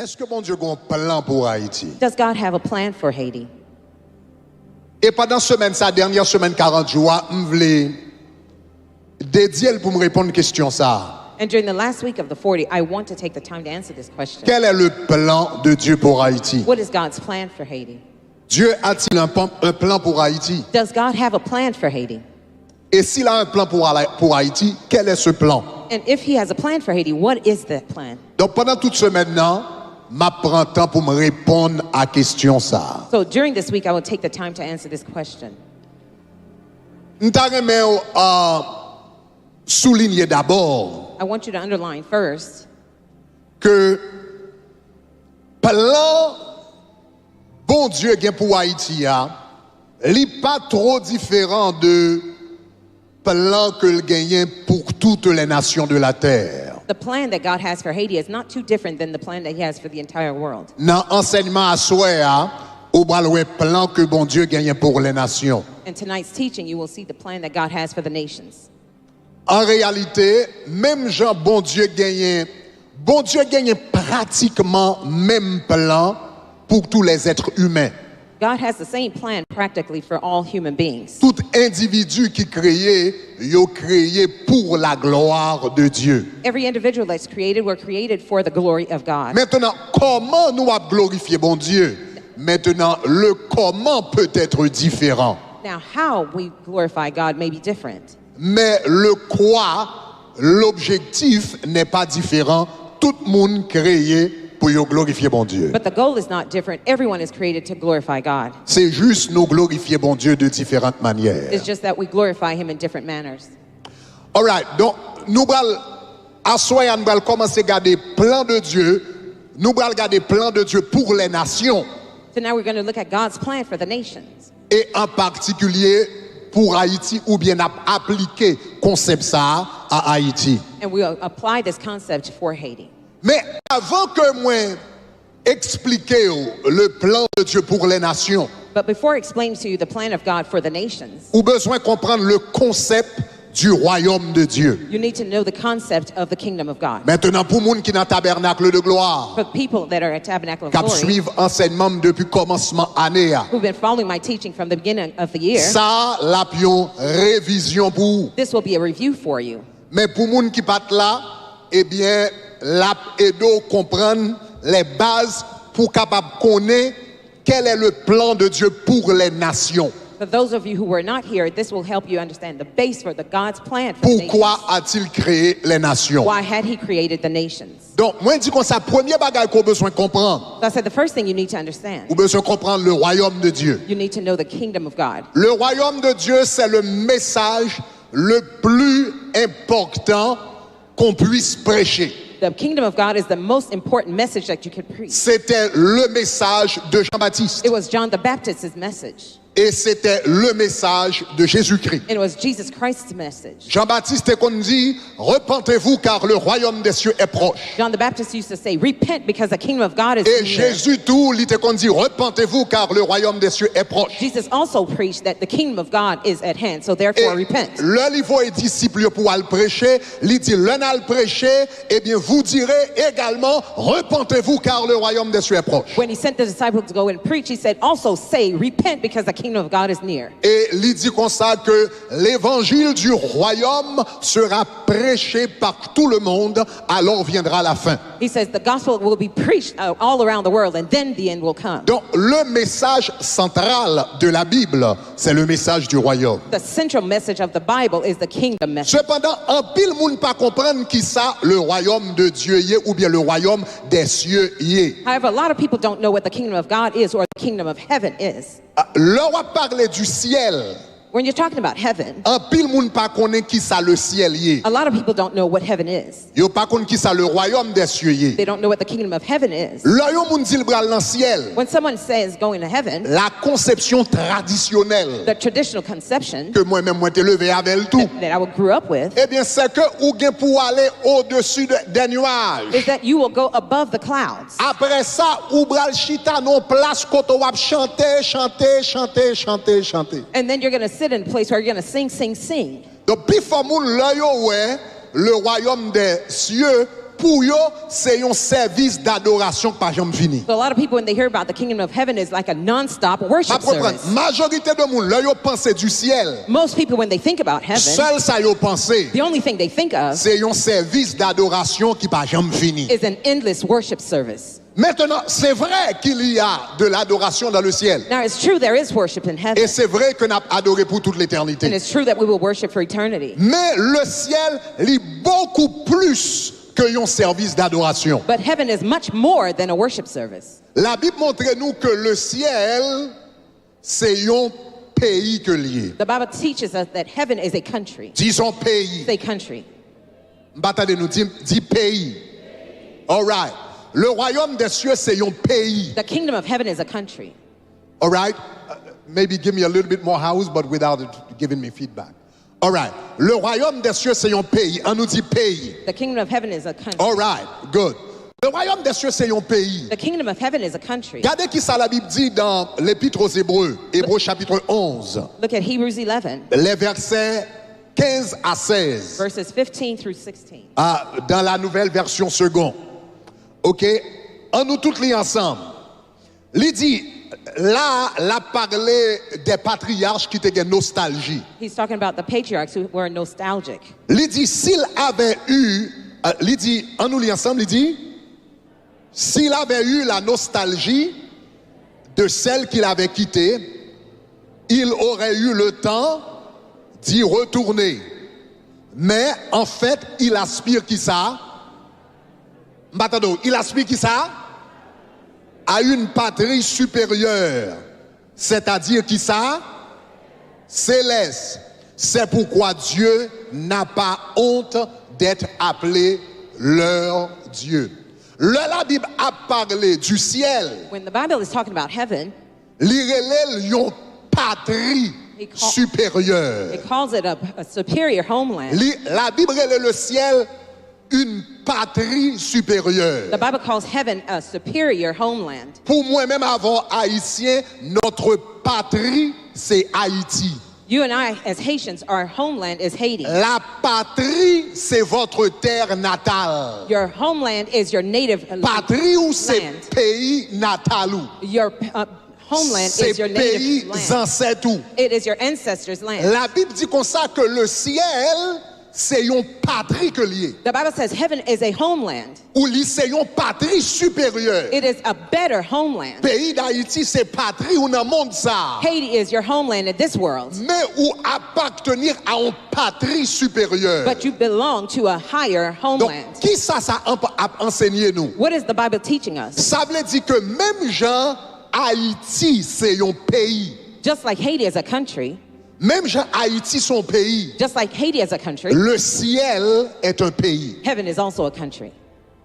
Est-ce que bon Dieu a un plan pour Haïti? Does God have a plan for Haiti? Et pendant dernière semaine 40 jours, je voulais dédier pour me répondre à une question ça. And during the last week of the 40, I want to take the time to answer this question. Quel est le plan de Dieu pour Haïti? What is God's plan for Haiti? Dieu a-t-il un plan pour Haïti? Does God have a plan for Haiti? Et s'il a un plan pour Haïti, quel est ce plan? And if he has a plan for Haiti, what is that plan? Donc pendant toute semaine, je prends temps pour me répondre à la question ça. So during this week, I will take the time to answer this question. Je vais souligner d'abord I want you to underline first que plan bon Dieu gen pour Haïti n'est pas trop différent de plan que le gagne pour toutes les nations de la terre. the plan that God has for Haiti is not too different than the plan that he has for the entire world. Dans enseignement à soir, au le plan que bon Dieu gagne pour les nations. In tonight's teaching, you will see the plan that God has for the nations. En réalité, même Jean bon Dieu gagne pratiquement même plan pour tous les êtres humains. God has the same plan practically for all human beings. Tout individu qui créé, yo créé pour la gloire de Dieu. Every individual that's created were created for the glory of God. Maintenant, comment nous avons glorifié bon Dieu? Maintenant, le comment peut être différent. Now, how we glorify God may be different. Mais le quoi, l'objectif n'est pas différent. Tout le monde créé pour yo glorifier bon Dieu. But the goal is not different. Everyone is created to glorify God. C'est juste nous glorifier bon Dieu de différentes manières. It's just that we glorify him in different manners. All right, donc nous allons commencer à regarder plan de Dieu. Nous allons regarder plan de Dieu pour les nations. So now we're going to look at God's plan for the nations. Et en particulier pour Haïti, ou bien appliquer concept ça à Haïti. And we'll apply this concept for Haiti. Mais avant que moi expliquer le plan de Dieu pour les nations, But before explaining to you the plan of God for the nations, ou besoin comprendre le concept du royaume de Dieu. you need to know the concept of the kingdom of God. Maintenant, pour les gens qui sont dans le tabernacle de gloire, For people that are at Tabernacle of qui Glory, suivent enseignement depuis commencement année, who've been following my teaching from the beginning of the year, ça, la pion révision pour vous. this will be a review for you. Mais pour les gens qui sont là, eh bien, la aide comprendre les bases pour capable connaître quel est le plan de Dieu pour les nations. For those of you who were not here, this will help you understand the base for God's plan for the Pourquoi nations. a-t-il créé les nations? Why had he created the nations? Donc, moi, je dis comme ça, premier bagage qu'on a besoin de comprendre, So I said the first thing you need to understand, ou besoin de comprendre le royaume de Dieu. you need to know the kingdom of God. Le royaume de Dieu, c'est le message le plus important qu'on puisse prêcher. The kingdom of God is the most important message that you could preach. C'était le message de Jean-Baptiste. It was John the Baptist's message. Et c'était le message de Jésus-Christ. It was Jesus Christ's message. Jean-Baptiste qu'on dit, repentez-vous car le royaume des cieux est proche. John the Baptist used to say, repent because the kingdom of God is Et near. Jésus tout, il était qu'on dit, repentez-vous car le royaume des cieux est proche. Jesus also preached that the kingdom of God is at hand, so therefore Et repent. le niveau est disciple pour aller prêcher, il dit, l'un a le prêcher, eh bien vous direz également, repentez-vous car le royaume des cieux est proche. When he sent the disciples to go and preach, he said, also say, repent because the kingdom of God is near. Et il dit comme ça que l'évangile du royaume sera prêché par tout le monde, alors viendra la fin. He says the gospel will be preached all around the world, and then the end will come. Donc le message central de la Bible, c'est le message du royaume. The central message of the Bible is the kingdom message. Cependant, en pile monde pas comprendre qui ça le royaume de Dieu y est ou bien le royaume des cieux y est. However, a lot of people don't know what the kingdom of God is or the kingdom of heaven is. Là on parler du ciel. When you're talking about heaven, En pile monde pas connaît qui ça le ciel y est. a lot of people don't know what heaven is. Yo pas connaît qui ça le royaume des cieux y est. They don't know what the kingdom of heaven is. Là yo monde dit le bral dans ciel. When someone says going to heaven, La conception traditionnelle the traditional conception que moi-même moi t'ai levé avec tout. that I grew up with Eh bien c'est que ou gen pour aller au-dessus des nuages. is that you will go above the clouds. Après ça, ou bral chita non place koto wap chanter, chanter, chanter, chanter, chanter. And then you're going to sit in a place where you're going to sing, sing, sing. Donc, puis faut moun la yo ouais, le royaume des cieux, pour eux, c'est un service d'adoration qui pas jamais fini. So a lot of people, when they hear about the kingdom of heaven, is like a non-stop worship service. Majorité de monde, là, yo pense du ciel. Most people, when they think about heaven, Seul ça yo pense, the only thing they think of c'est un service d'adoration qui pas jamais fini. is an endless worship service. Maintenant, c'est vrai qu'il y a de l'adoration dans le ciel. Now, it's true there is worship in heaven, Et c'est vrai qu'on a adoré pour toute and l'éternité. it's true that we will worship for eternity. Mais le ciel est beaucoup plus qu'un service d'adoration. But heaven is much more than a worship service. La Bible montre nous que le ciel, c'est un pays que lié. The Bible teaches us that heaven is a country. Disons pays. It's a country. M'attendez nous dit pays. All right. Le royaume des cieux, c'est un pays. The kingdom of heaven is a country. All right. Maybe give me a little bit more house, but without it giving me feedback. All right. Le royaume des cieux, c'est un pays. On nous dit pays. The kingdom of heaven is a country. All right. Good. Le royaume des cieux, c'est un pays. The kingdom of heaven is a country. Regardez qui ça la Bible dit dans l'épître aux Hébreux, Hébreux chapitre 11, Look at Hebrews 11, les versets 15 à 16, verses 15 through 16. dans la nouvelle version seconde. OK? En nous toutes les ensemble. Il dit, là, la parlé des patriarches qui étaient nostalgie. He's talking about the patriarchs who were nostalgic. Il dit, s'il avait eu, il dit, en nous les ensemble, il dit, s'il avait eu la nostalgie de celle qu'il avait quittée, il aurait eu le temps d'y retourner. Mais en fait, il aspire qui ça? Il aspire qui ça? À une patrie supérieure. C'est-à-dire qui ça? Céleste. C'est pourquoi Dieu n'a pas honte d'être appelé leur Dieu. La Bible a parlé du ciel. When the Bible is talking about heaven, L'irélève yon patrie supérieure. it calls it a superior homeland. La Bible relève le ciel une patrie supérieure. The Bible calls heaven a superior homeland. Pour moi-même, avant haïtien, notre patrie, c'est Haïti. You and I, as Haitians, our homeland is Haiti. La patrie, c'est votre terre natale. Your homeland is your native Patrie ou c'est land. pays natal ou? Your homeland C'est is your pays native land. ancêtres ou? It is your ancestors' land. La Bible dit comme ça que le ciel, c'est une patrie que lié. The Bible says heaven is a homeland. Ou c'est une patrie supérieure. It is a better homeland. Pays d'Haïti, c'est patrie ou dans le monde ça. Haiti is your homeland in this world. Mais ou appartenir à une patrie supérieure. But you belong to a higher Donc, homeland. qui ça a enseigné nous? What is the Bible teaching us? Ça veut dire que même Jean, Haïti, c'est un pays. Just like Haiti is a country, Même Jean, Haïti, son pays. just like Haiti is a country, Le ciel est un pays. heaven is also a country.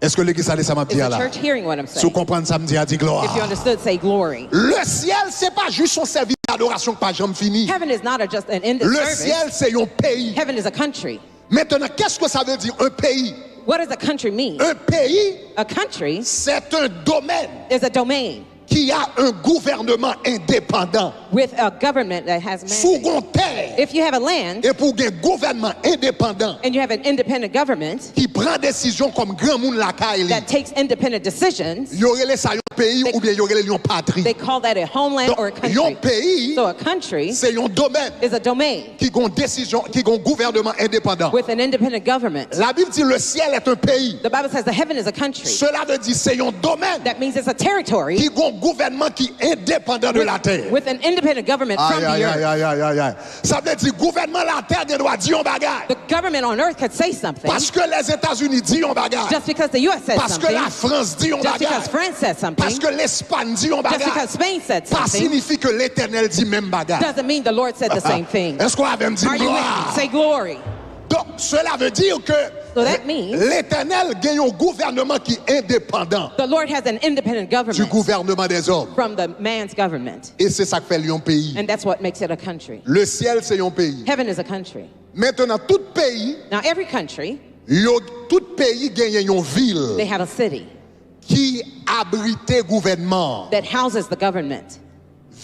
Est-ce que l'église a dit ça m'a Is dit the là? church hearing what I'm Si vous saying? comprenez ça, me dit, a dit gloire. If you understood, say glory. Le ciel, c'est pas juste son service d'adoration que pas jamais fini. Heaven is not just an endless Le service. ciel, c'est un pays. Heaven is a country. Maintenant, qu'est-ce que ça veut dire, un pays? What does a country mean? Un pays, A country c'est un domaine is a domain qui a un gouvernement indépendant. with a government that has Sous mandate. une terre, If you have a land et pour un gouvernement indépendant and you have an independent government qui prend décision comme grand monde la caille, that takes independent decisions, il y aurait ça un pays ou bien il y aurait une patrie. they call that a homeland or a Donc, un country. pays, So a country c'est un domaine is a domain qui a une décision, qui a un gouvernement indépendant. with an independent government. La Bible dit le ciel est un pays. The Bible says the heaven is a country. Cela veut dire c'est un domaine That means it's a territory qui a un gouvernement qui est indépendant de la terre. with an independent government from Aïe, the aïe, earth. aïe, aïe, aïe, aïe. Ça veut dire gouvernement la terre il doit dire un bagage. The government on earth could say something Parce que les États-Unis disent un bagage. just because the U.S. says Parce que something, la France dit un just because bagage. France says something, Parce que l'Espagne dit un just because bagage. Spain said Ça something, signifie que l'Éternel dit même bagage. doesn't mean the Lord said the same thing. Est-ce qu'on avait me dit Are you with me? gloire? Say glory. Donc, cela veut dire que So that means l'Éternel gagne un gouvernement qui est indépendant the Lord has an independent du government gouvernement des hommes. from the man's government. Et c'est ça qui fait un pays. And that's what makes it a country. Le ciel, c'est un pays. Heaven is a country. Maintenant, tout pays, Now, every country, tout pays gagne une ville they have a city qui abrite gouvernement. that houses the government.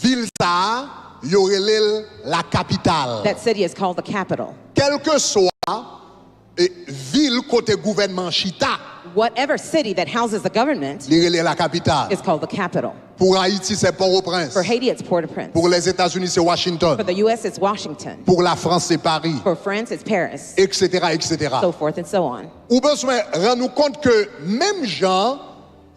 Ville ça, y aurait la capitale. That city is called the capital. Quel que soit ville côté gouvernement chita, whatever city that houses the government il est la capitale. is called the capital. Pour Haïti, c'est Port-au-Prince. For Haiti, it's Port-au-Prince. Pour les États-Unis, c'est Washington. For the U.S., it's Washington. Pour la France, c'est Paris, For France, it's Paris. etc., etc. So forth and so on. Ou besoin rendre nous compte que même gens,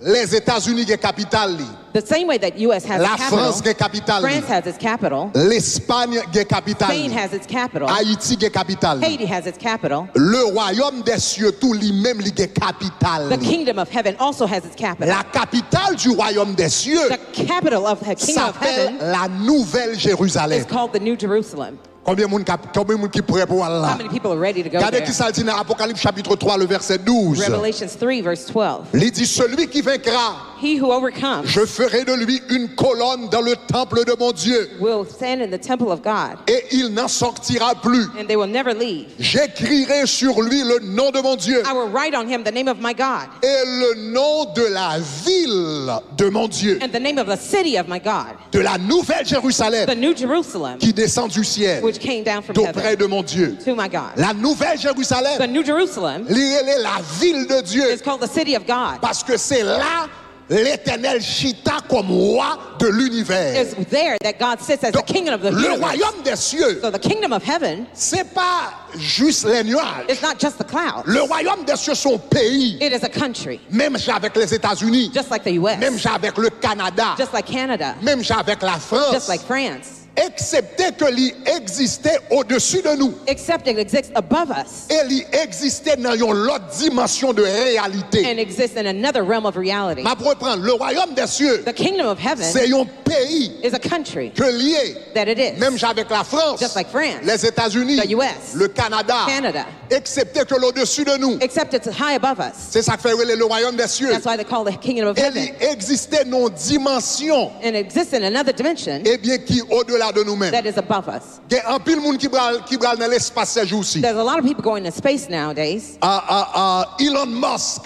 les États-Unis qui capitale, The same way that U.S. has la its capital, France qui capitale, France has its capital, l'Espagne qui capitale, Spain has its capital, Haïti qui capitale, Haiti has its capital, le royaume des cieux tout lui-même qui capitale. the kingdom of heaven also has its capital. La capitale du royaume des cieux The capital of the kingdom of s'appelle heaven la Nouvelle Jérusalem. is called the New Jerusalem. Combien de monde qui prêt pour aller là? How many people are ready to go Regardez there? qui ça dit dans Apocalypse chapitre 3 le verset 12. Revelations 3, verse 12. Il dit celui qui vaincra, He who overcomes je ferai de lui une colonne dans le temple de mon Dieu will stand in the temple of God, et il n'en sortira plus. and they will never leave. J'écrirai sur lui le nom de mon Dieu I will write on him the name of my God, et le nom de la ville de mon Dieu, and the name of the city of my God, de la nouvelle Jérusalem the New Jerusalem, qui descend du ciel which came down from d'auprès heaven de mon Dieu. to my God. La nouvelle The Jérusalem, New Jerusalem elle est la ville de Dieu is called the city of God. parce que c'est là l'Éternel chita comme roi de l'univers. It's there that God sits as the Donc, king of the le universe. royaume des cieux, So the kingdom of heaven c'est pas juste les nuages. is not just the clouds. Le royaume des cieux, son pays, It is a country, même avec les États-Unis, just like the U.S., même avec le Canada, just like Canada, même avec la France, just like France, excepté que l'il existait au-dessus de nous. except it exists above us Et il existait dans une autre dimension de réalité. and exists in another realm of reality. Ma pour reprendre, le royaume des cieux, The kingdom of heaven c'est un pays is a country que lié, that it is, même avec la France, just like France, les États-Unis, the US, le Canada, Canada, excepté que l'au-dessus de nous. except it's high above us. C'est ça que fait le royaume des cieux. That's why they call the kingdom of Et heaven. il existait dans une dimension, And it exists in another dimension eh bien, qui est au-delà de nous-mêmes. that is above us. Il y a un pile monde qui bral dans l'espace ces jours-ci. There's a lot of people going to space nowadays. Elon Musk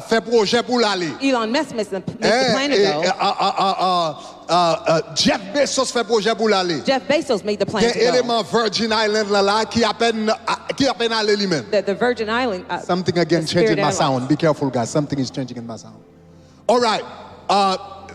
fait projet pour l'aller. Elon Musk makes the plan to go. Jeff Bezos fait projet pour l'aller. Jeff Bezos made the plan Il y a to go. élément Virgin Island là qui à peine allé lui-même. The Virgin Island. Something again the Spirit changing my Airlines. sound. Be careful, guys. Something is changing in my sound. All right.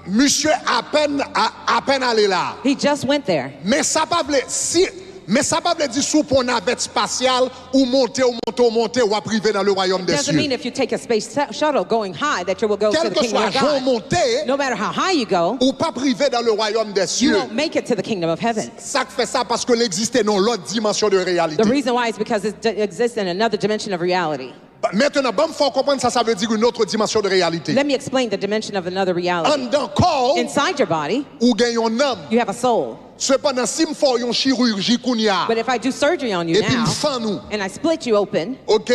Monsieur à peine allé là. He just went there. Mais ça pas veut dire sous pour navette spatiale ou monter ou à priver dans le royaume des Doesn't mean cieux. if you take a space shuttle going high that you will go to Quel the que kingdom soit of jour God. monter No matter how high you go, ou pas privé dans le royaume des you cieux. won't make it to the kingdom of heaven. Ça fait ça parce que l'existait dans l'autre dimension de réalité. The reason why is because it exists in another dimension of reality. Maintenant, bon, faut comprendre ça veut dire une autre dimension de réalité. Let me explain the dimension of another reality. En dans corps Inside your body, ou gagne un âme. you have a soul. Cependant, si me font une chirurgie kounya But if I do surgery on you et puis me now, fan nous, and I split you open, OK,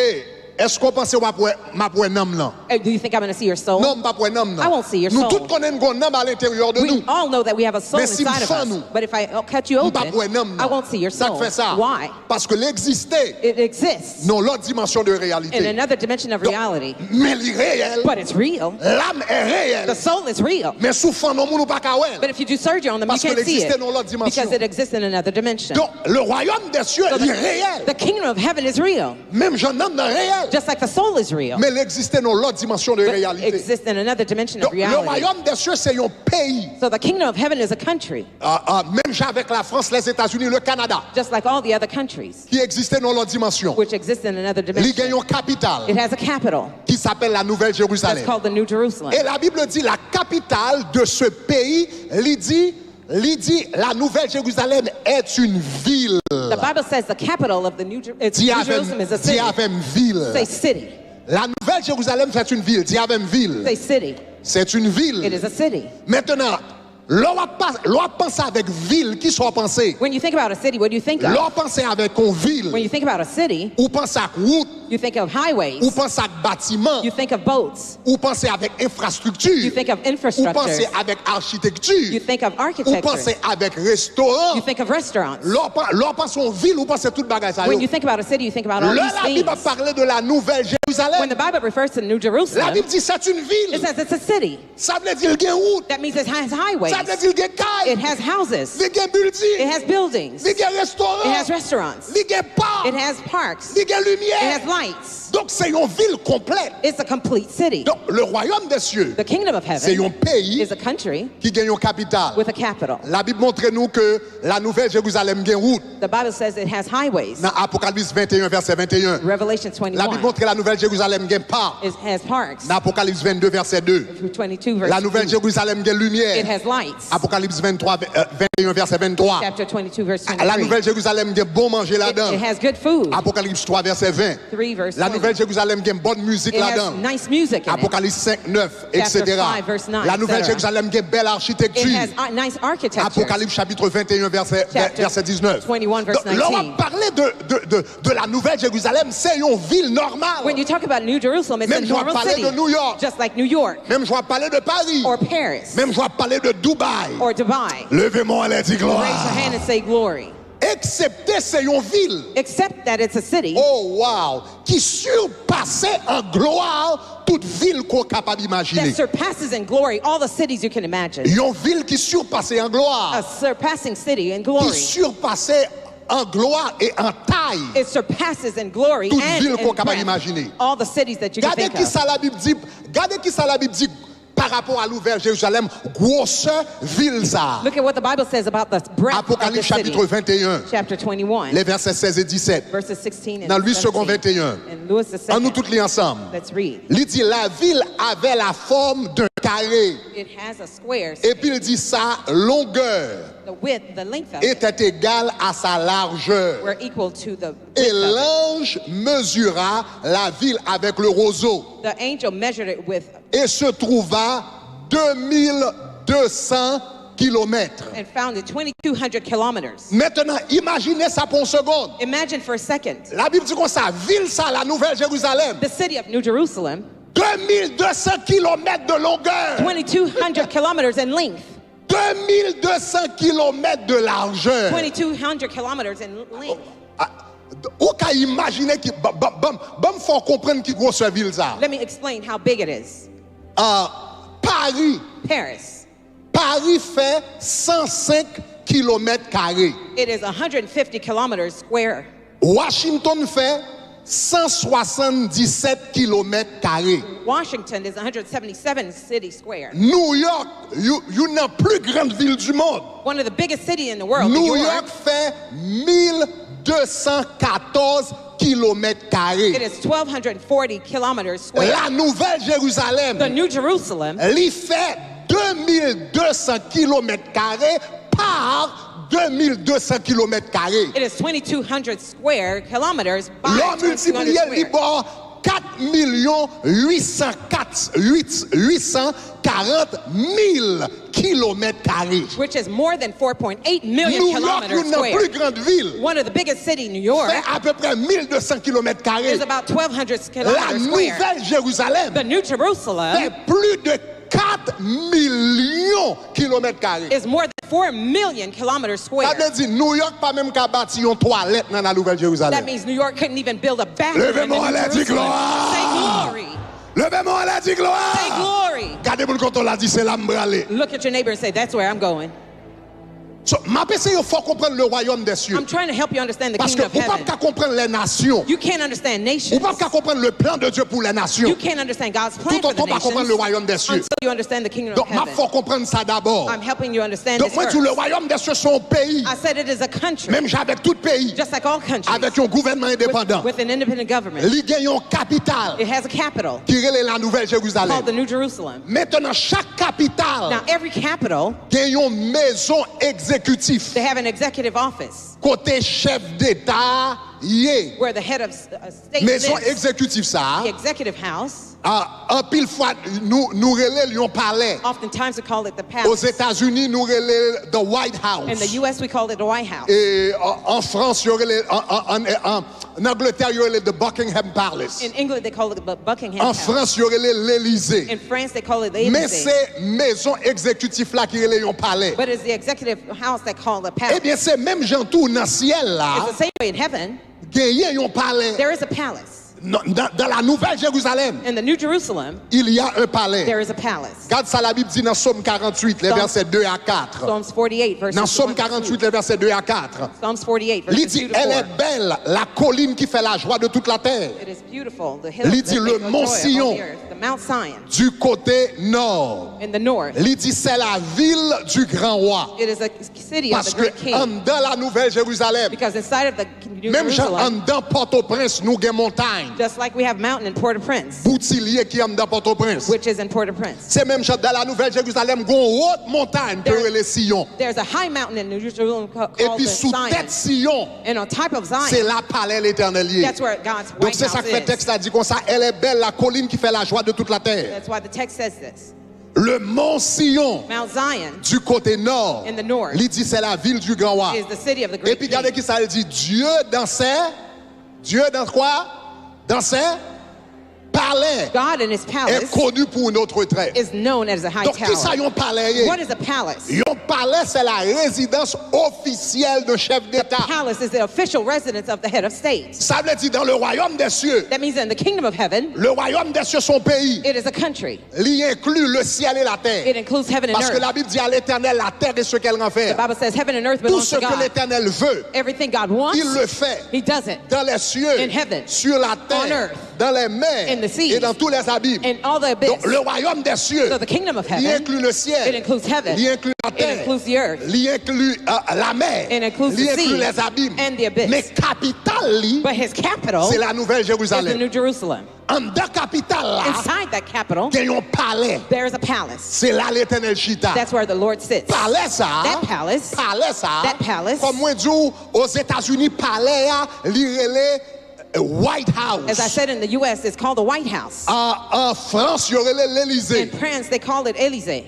est-ce qu'on pense ma pour un âme là? do you think I'm going to see your soul? Non, pas pour un âme I won't see your Nous soul. tous connaissons un âme à l'intérieur de We nous. all know that we have a soul Mais si inside of me us. nous, But if I cut you Pas open, pour un âme I won't see your Ça soul. fait ça. Why? Parce que l'existait It exists dans l'autre dimension de in réalité. another dimension of reality. Mais il est réel. But it's real. L'âme est réelle. The soul is real. Mais sous fond non nous pas kawel. But if you do surgery on them, you Parce que can't see l'existait it dans l'autre dimension. because it exists in another dimension. Donc le royaume des cieux So il est réel. the kingdom of heaven is real, Même jeune homme est réel. just like the soul is real. Mais il existait dans l'autre dimension de But it réalité. exists in another dimension of Donc le reality. royaume des cieux c'est un pays. So the kingdom of heaven is a country, Même avec la France, les États-Unis, le Canada, just like all the other countries, qui existait dans l'autre dimension. which exist in another Il y a dimension. une capitale It has a capital qui s'appelle la Nouvelle that's Jérusalem. called the New Jerusalem. Et la Bible dit la capitale de ce pays, il dit la Nouvelle Jérusalem est une ville. The Bible says the capital of the New Jerusalem is a Dis city. avec ville. Say city. La Nouvelle Jérusalem c'est une ville. Dis avec ville. Say city. C'est une It ville. is a city. Maintenant, l'on pense avec ville, qui soit pensé? When you think about a city, what do you think of? L'on pense avec une ville, When you think about a city, ou pense à route, you think of ou highways, pense à bâtiment, you think of boats, ou pense avec infrastructure, you think of ou pense infrastructure, avec you architecture, think of ou architecture, pense avec restaurant. you think of restaurants. L'on pense en ville, ou pense toute bagage ça. When you think about a city, you think about all Là, these la Bible a things. parlé de la Nouvelle Jérusalem. Jérusalem, When the Bible refers to New la Jerusalem, Bible dit c'est une it ville. says it's a city. Ça veut dire qu'il y a une route. That means it has highways. Ça veut dire qu'il y a It caille. has houses. Il y a It building. has buildings. Il y a It restaurant. has restaurants. Il y a parc. It has parks. Il y a It lumière. has lights. Donc c'est une ville complète. It's a complete city. Donc le royaume des cieux, The kingdom of c'est heaven un pays is a country qui gagne une capitale. with a capital. La Bible montre nous que la nouvelle Jérusalem gagne route. The Bible says it has highways. Dans Apocalypse 21 verset 21. Revelation La Bible 21. montre que la nouvelle Jérusalem gagne parc. It has parks. Dans Apocalypse 22 verset 2. 22 verse La nouvelle 2. Jérusalem gagne It lumière. has lights. Apocalypse 21 verset 23. Chapter 22 verse La 23. nouvelle Jérusalem gagne bon manger là-dedans. It has good food. Apocalypse 3 verset 20. 3 verse La 20. nouvelle Jérusalem gagne bonne musique It has là-dedans. nice music in it. Apocalypse 5, 9, etc. 5, verse 9, La nouvelle etc. Jérusalem gagne belle It architecture. has nice architecture. Apocalypse chapitre 21 verset 19. 21 verse Donc, là, on 19. va parler de la nouvelle Jérusalem, c'est une ville normale. When you talk about New Jerusalem, it's Même a je vais normal parler city. de New York. Just like New York Même je vais parler de Paris. or Paris Même je vais parler de Dubaï. or Dubai. Levez-moi les dit Raise your gloire. hand and say glory. Excepté c'est une ville. Except that it's a city Oh wow, qui surpassait en gloire toute ville qu'on est capable that d'imaginer. surpasses in glory all the cities you can imagine. Une ville qui surpassait en gloire. A surpassing city in Qui glory. surpassait en gloire et en taille. It surpasses in glory Toute and ville qu'on est in capable breadth d'imaginer. all the cities that you can Regardez think qui of. ça la Bible dit. Regardez qui ça la Bible dit par rapport à nouvelle Jérusalem, grosse ville ça. Look at what the Bible says about the breadth of the Apocalypse city. chapitre 21, Chapter 21, les versets 16 et 17. verses 16 Dans and Louis 2 17. 21. And Louis En nous II. toutes les ensemble. Let's read. Il dit la ville avait la forme d'un carré. It has a square. Et puis il dit sa longueur The width, the length of it était égale à sa largeur. were equal to the Et width of it. l'ange mesura la ville avec le roseau The angel measured it with et se trouva 2200 kilomètres. and found it 2,200 kilometers. Maintenant, imaginez ça pour une seconde. Imagine for a second La Bible dit comme ça, ville ça, la Nouvelle Jérusalem, the city of New Jerusalem, 2200 kilomètres de longueur, 2,200 kilometers in length, 2200 kilomètres de largeur. 2,200 kilometers in length. Ah, Ou qu'à imaginer qui, bon, faut comprendre qui grosse ville ça. Let me explain how big it is. Paris, Paris. Paris fait 105 kilomètres carrés. It is 150 kilometers square. Washington fait 177 kilomètres carrés. Washington is 177 city square. New York, une la plus grande ville du monde. One of the biggest city in the world, New York fait 1214 kilomètres carrés. It is 1,240 kilometers square. La Nouvelle The Jérusalem, New Jerusalem lui fait 2200 kilomètres carrés par 2200 kilomètres carrés. it is 2,200 square kilometers by L'on 2,200 multiplié square, libre 4,840,000 kilomètres carrés. which is more than 4.8 million New York, kilometers une des plus square. grandes villes, One of the biggest city, New York, fait à peu près 1200 kilomètres carrés. is about 1,200 La kilometers square. Nouvelle Jérusalem The New Jerusalem fait plus de 4 millions de kilomètres carrés. is more than 4 million kilometers Ça square. veut dire New York pas même qu'à bâtir une toilette dans la Nouvelle That Jérusalem. means New York couldn't even build a bathroom in the Levez-moi New la dit Jerusalem. gloire. Say glory. Levez-moi la dit Say gloire. glory. Gardez mon quand on l'a dit c'est là m'bralé. Look at your neighbor and say, that's where I'm going. So, m'a pensé il faut comprendre le royaume des cieux. I'm trying to help you understand the Parce que kingdom of vous heaven. pas comprendre les nations. You can't understand Vous nations. pas comprendre le plan de Dieu pour les nations. You can't understand God's plan Tout for the autant pas comprendre le nations royaume des cieux. until you understand the kingdom of Donc, m'a heaven. faut comprendre ça d'abord. I'm helping you understand Donc, this moi, first. tout le royaume des cieux sont un pays. I said it is a country, Même avec tout pays. just like all countries, Avec un gouvernement indépendant. with an independent government. Il y a une capitale It has a capital qui est la Nouvelle Jérusalem. called the New Jerusalem. Maintenant, chaque capitale Now, every capital, a une maison exécutive. they have an executive office Côté chef d'État, yé. where the head of state Maison lives. exécutive ça. The executive house, En pile fois, nous relais Lyon Palais. oftentimes we call it the Aux palace. États-Unis, nous relais the White In the House. U.S., we call it the White House. Et en France, il y aurait en Angleterre, il y aurait the Buckingham Palace. In England, they call it the Buckingham En House. France, il y aurait l'Élysée. In France, they call it the Mais Elysee. c'est maison exécutive là qui relais un palais. But it's the executive house they call the Eh palace. bien, c'est même gens tout dans le ciel là, It's the same way in heaven. gagné un palais. There is a palace. Dans la Nouvelle Jérusalem, In the New Jerusalem, il y a un palais. there is a palace. Regarde ça, la Bible dit dans Psaume 48, les versets 2 à 4. Psalms 48, verses Dans 1 Psaume to 48, 2. les versets 2 à 4. Psalms 48, Il verses dit, 2 to elle 4. est belle, la colline qui fait la joie de toute la terre. It is beautiful, the hill Il that dit, make le the mont joy of all Sion. the earth, the Mount Zion, Du côté nord. in the north. Il dit, c'est la ville du grand roi. It is a city of Parce the que great king. dans la Nouvelle Jérusalem, Because inside of the New même en Jerusalem, dans Port-au-Prince, nous avons montagne. just like we have mountain in Port-au-Prince, Boutillier qui est dans Port-au-Prince. which is in Port-au-Prince. C'est même chose dans la Nouvelle Jérusalem, une haute montagne que les Sion. There's a high mountain in New Jerusalem Et called puis the sous Zion. tête Sion, And on top of c'est Zion, là palais l'éternel lié. that's where God's Donc White c'est ça House que le is. texte a dit comme ça, elle est belle, la colline qui fait la joie de toute la terre. That's why the text says this. Le mont Sion, Mount Zion du côté nord, in the north il dit c'est la ville du grand roi. is the city of the Et great puis regardez king. qui ça, il dit Dieu dans quoi? Dans ses palais God in his est palace connu pour une autre trait. is known as a high Donc qui ça tower. yon palais? What is a palace? Yon palais c'est la résidence officielle de chef d'État. Palace is the official residence of the head of state. Ça veut dire dans le royaume des cieux. That means in the kingdom of heaven, Le royaume des cieux, son pays, it is a country. il inclut le ciel et la It terre. includes heaven and Parce que earth. la Bible dit à l'éternel, la terre est ce qu'elle The renferme. Bible says heaven and earth Tout belongs ce to que God. l'éternel veut, Everything God wants, il le fait. he does it. Dans les cieux, In heaven, sur la on terre, earth, dans les mers in the seas, et dans tous les abîmes. In all the abyss. Donc le royaume des cieux, So the kingdom of il heaven, inclut le it ciel, includes heaven, il inclut la it terre, includes the earth, il inclut la mer, It includes il the inclut sea les abîmes. and the abyss. Mais capitale, li, but his capital c'est la Nouvelle is the Jérusalem. New Jerusalem. En dans capitale là, Inside that capital, il y a un palais. there is a palace. C'est là l'éternel chita. That's where the Lord sits. Palais ça, That palace, that palace, comme moi dis aux États-Unis, palais a l'irélé White House. as I said, in the U.S., it's called the White House. En France, il y aurait In l'Élysée. France, they call it Élysée.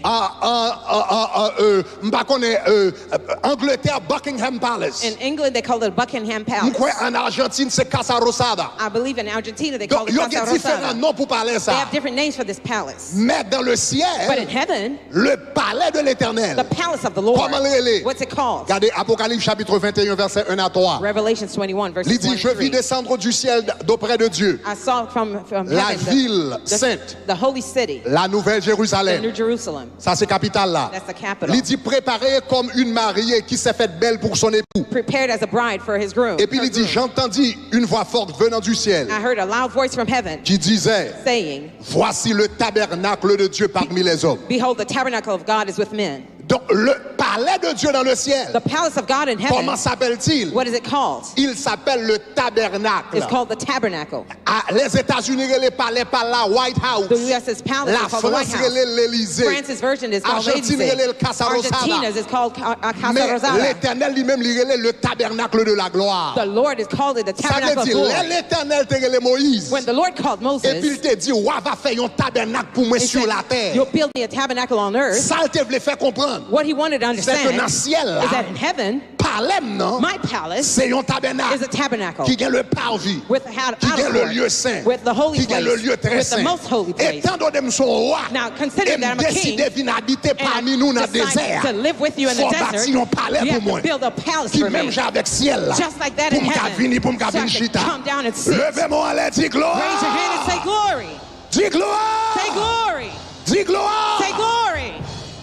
Angleterre, Buckingham Palace. In England, they call it Buckingham Palace. En Argentine, c'est Casa Rosada. I believe in Argentina, they call Donc, it il y a Casa différents Rosada. noms pour palais They ça. have different names for this palace. Mais dans le But in ciel, heaven, le palais de l'Éternel. the palace of the Lord, Comment l'élé? what's it called? Regardez Apocalypse chapitre 21, verset 1 à 3. Revelation 21, verses Il dit, 1 je to vis 3. descendre du ciel d'auprès de Dieu. I saw from La heaven ville the sainte, holy city, la Nouvelle the New Jérusalem. Jerusalem. Ça, c'est capitale là. That's the capital. Il dit préparé comme une mariée qui s'est faite belle pour son époux. Prepared as a bride for his groom. Et puis her il dit, groom. j'entendis une voix forte venant du ciel I heard a loud voice from heaven qui disait, saying, voici le tabernacle de Dieu parmi les hommes. behold, the tabernacle of God is with men. Donc le palais de Dieu dans le ciel, The palace of God in heaven, comment s'appelle-t-il? what is it called? Il s'appelle le tabernacle. It's called the tabernacle. Les États-Unis, les palais par la White House. The U.S.'s palace La is called the White France, House. l'Élysée. France's version is called Argentine, Élysée. le Casa Rosada. Argentina's is called Casa Mais Rosada. l'Éternel lui-même, il relève le tabernacle de la gloire. The Lord is called it the Ça veut tabernacle of dire, glory. l'Éternel te relève Moïse. When the Lord called Et puis il Moses, te dit, ouais, va faire un tabernacle pour moi he sur said, la terre. you'll build me a tabernacle on earth. Ça, il te voulait faire comprendre. What he wanted to C'est que understand dans le ciel, is that là, in heaven, palais, non? my palace C'est un is tabernacle a tabernacle qui a le parvis, with the outer qui a le court, lieu saint, with the holy qui a le lieu place, très with the saint. most holy place. Étant donné que son roi, Now, considering that I'm a king, décidé de venir habiter parmi and nous dans le decide désert, to live with you in the faut desert, bâtir un palais you pour have moi. to build a palace Qui for même me. j'ai avec ciel là. Just like that Pour in me heaven. venir, pour me So I venir can chita. come down and sit. Levez-moi à l'air, dis gloire. Raise your hand and say glory. Dis gloire. Say glory. Dis gloire. Say glory.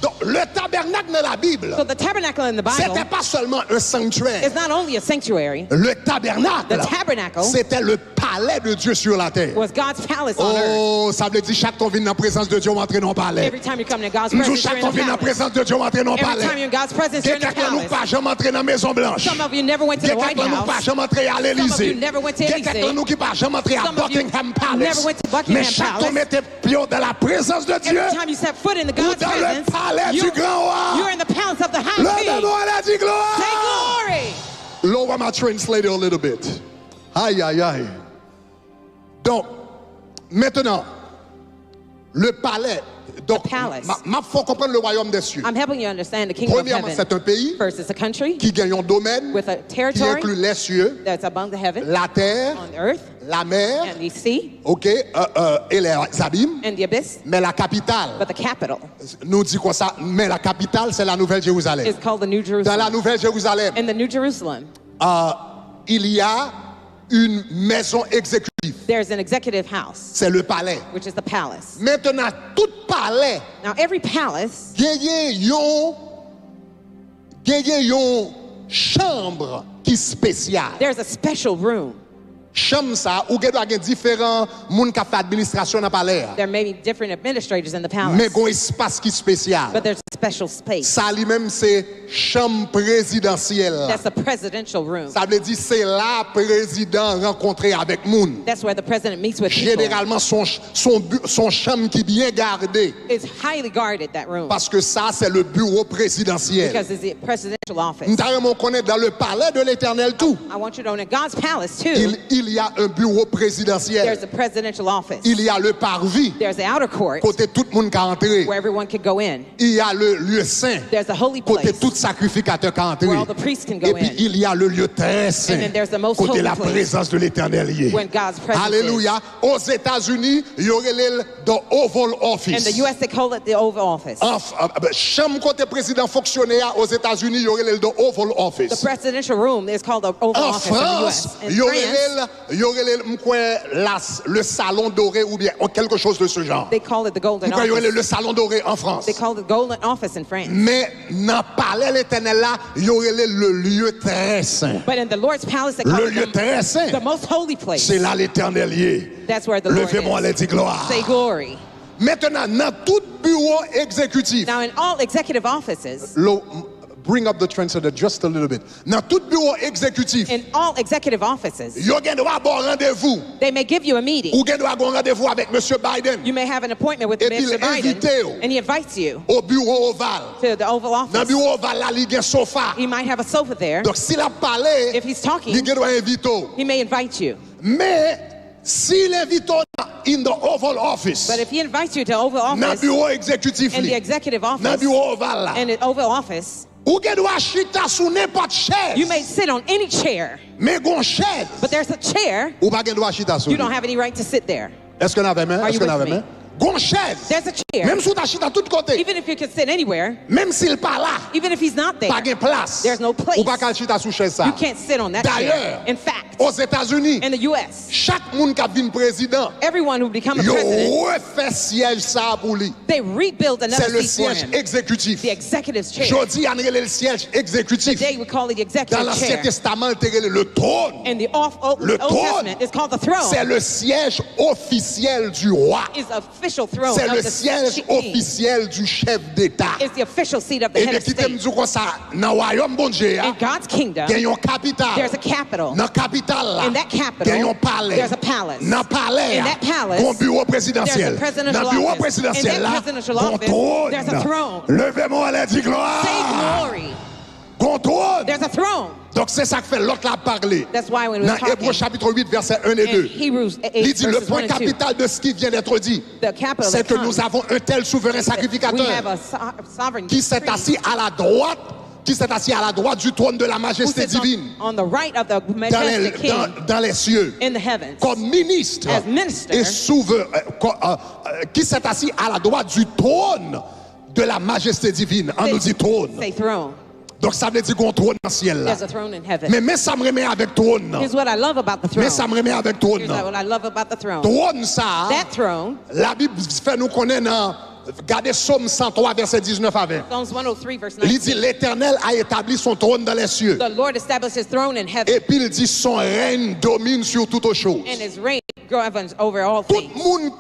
Donc, le tabernacle dans la Bible, So the tabernacle in the Bible c'était pas seulement un sanctuaire. is not only a sanctuary, Le tabernacle, the tabernacle c'était le palais de Dieu sur la terre. was God's palace on earth. Oh, ça veut dire chaque ton vient dans la présence de Dieu, on entre dans le palais. Every time you come to God's Nous, presence, chaque you're ton in vient dans la the palace. présence de Dieu, on entre dans le Every palais. time you're in God's presence, you're in the Quelqu'un nous palace. pas jamais entrer dans la Maison Blanche. Some of you never went to the White Quelqu'un nous pas House. jamais entrer à Some of l'Élysée. you never went to Quelqu'un Élysée. nous qui pas jamais entrer à Some of you Buckingham never Palace. went to Buckingham Mais chaque Palace. ton mettait pied dans la présence de Dieu. Every time you set foot in the Ou God's dans le presence, palais du grand roi. you're in the palace of the high king. Levez-moi à l'air, dis gloire. Say glory. Lower my translator a little bit. Aïe, aïe, aïe. Donc, maintenant, le palais. Donc, The palace. faut comprendre le royaume des cieux. I'm helping you understand the kingdom of Premièrement, heaven. c'est un pays First, it's a country qui gagne un domaine with a qui territory inclut les cieux, that's above the heaven, la terre, on earth, la mer, and the sea, ok, et les abîmes. and the abyss. Mais la capitale, But the capital nous dit quoi ça? Mais la capitale, c'est la Nouvelle Jérusalem. is called the New Dans la Jerusalem. Nouvelle Jérusalem, In the New Jerusalem, il y a une maison exécutive. There's an executive house, C'est le palais. which is the palace. Maintenant, tout palais, Now, every palace gagne yon chambre qui spéciale. there's a special room. Chambre ça, ou gen doit gen différents moun qui fait administration dans palais. There may be different administrators in the Mais palace, gon espace qui spécial. but there's a special space. Ça lui-même c'est chambre présidentielle. That's the presidential room. Ça veut dire c'est là président rencontré avec moun. That's where the president meets with people. Généralement son chambre qui bien gardé It's highly guarded, that room, parce que ça c'est le bureau présidentiel. because it's the presidential office. Nous devons connaître dans le palais de l'Éternel tout. I want you to know in God's palace, too, Il y a un bureau présidentiel. there's a presidential office. Il y a le parvis There's the outer court côté tout le monde qui a entré. where everyone can go in. Il y a le lieu saint There's a holy côté place tout sacrificateur qui a entré. where all the priests can Et go puis in. il y a le lieu très saint And then there's the most côté holy la place présence de l'Éternel y est. when God's presence Alléluia. Aux États-Unis, il y aurait le Oval is. In Office. the U.S., they call it the Oval Office. Chambre côté président fonctionnaire aux États-Unis, il y aurait le Oval The Office. presidential room is called the Oval En Office in the France, U.S. In il y aurait France, le salon doré ou bien quelque chose de ce genre. they call it the Golden Il y aurait Office. le salon doré en France. They call it the Golden Office in France. Mais dans le palais l'Éternel là, il y aurait le lieu très saint. But in the Lord's palace, they call Le lieu it très saint, the most holy place. c'est là l'Éternel y est. That's where the Lord Levez-moi les is. dix gloires. Say glory. Maintenant, dans tout bureau exécutif, Now, in all executive offices, bring up the translator just a little bit. Dans tout bureau exécutif, in all executive offices, yo gen doit avoir rendez-vous. they may give you a meeting. Ou gen doit avoir rendez-vous avec Monsieur Biden You may have an appointment with Et puis, Mr. il invite Biden, vous. and he invites you au bureau ovale. to the Oval Dans le Office. bureau ovale là, il y a un sofa. He might have a sofa there. Donc s'il a parlé, If he's il talking, doit inviter. he may invite you. Mais s'il invite in the Oval Office, But if he invites you to Oval dans le Office, bureau exécutif, in the li, executive dans le office, bureau ovale là, in the Oval Office, ou gen doit chita sous n'importe chaise. you may sit on any chair, Mais gon chaise. but there's a chair, Ou pas gen doit chita sous. you don't have any right to sit there. Est-ce qu'on avait main? Are Est-ce you qu'on with avait me? main? Gon chaise. There's a chair. Même si tu chita tout côté. Even if you can sit anywhere, Même s'il pas là, even if he's not there, pas gen place. there's no place. Ou pas qu'à chita sous chaise ça. you can't sit on that chair. D'ailleurs, In fact, aux États-Unis, in the U.S., chaque monde qui vient président, everyone who become a yo president, refait siège ça pour lui. they rebuild another C'est le seat for siège him. exécutif. The executive's chair. Jodi on le siège exécutif. Today we call it the Dans executive l'Ancien chair. Testament, le trône. And the Old Le trône, Testament is called the throne. c'est le siège officiel du roi. Is official throne C'est of le the siège king. officiel du chef d'État. It's the official seat of the Et head bien, of qui t'aime state. dire comme ça, dans le royaume bon Dieu, In God's kingdom, il y a une capitale. there's a capital. Dans la capitale, là, In that capital, il y a un palais. there's a palace. Dans le palais, In that palace, un bureau présidentiel. there's a presidential Dans le bureau office. présidentiel, In that là, presidential un office, trône. there's a throne. Levez-moi les dix gloires. Say glory. Un trône. There's a throne. Donc c'est ça que fait l'autre là parler. That's why when we Dans were talking Hébreux chapitre 8, versets 1 et 2. in Hebrews 8, Il dit le verses 1 point and 2, capital de ce qui vient d'être dit, the capital c'est that que comes, nous avons un tel souverain we have sacrificateur a sovereign qui s'est priest assis à la droite, du trône de la who majesté sits divine on the right of the dans majestic king dans les cieux, in the heavens. comme ministre As minister, et souverain, qui s'est assis à la droite du trône de la majesté divine. On nous dit trône. Say throne. Donc ça veut dire qu'on trône dans le ciel là. There's a throne in heaven. Mais ça me remet avec trône. Here's what I love about the throne. Mais ça me remet avec trône. Here's what I love about the throne. Trône ça, That throne, la Bible fait nous connaître dans, regardez Psaume 103 verset 19 à 20. Psalms 103 verse Il dit 19. l'Éternel a établi son trône dans les cieux. The Lord established his throne in heaven, Et puis il dit son règne domine sur toutes choses. and his reign governs over all Tout things. monde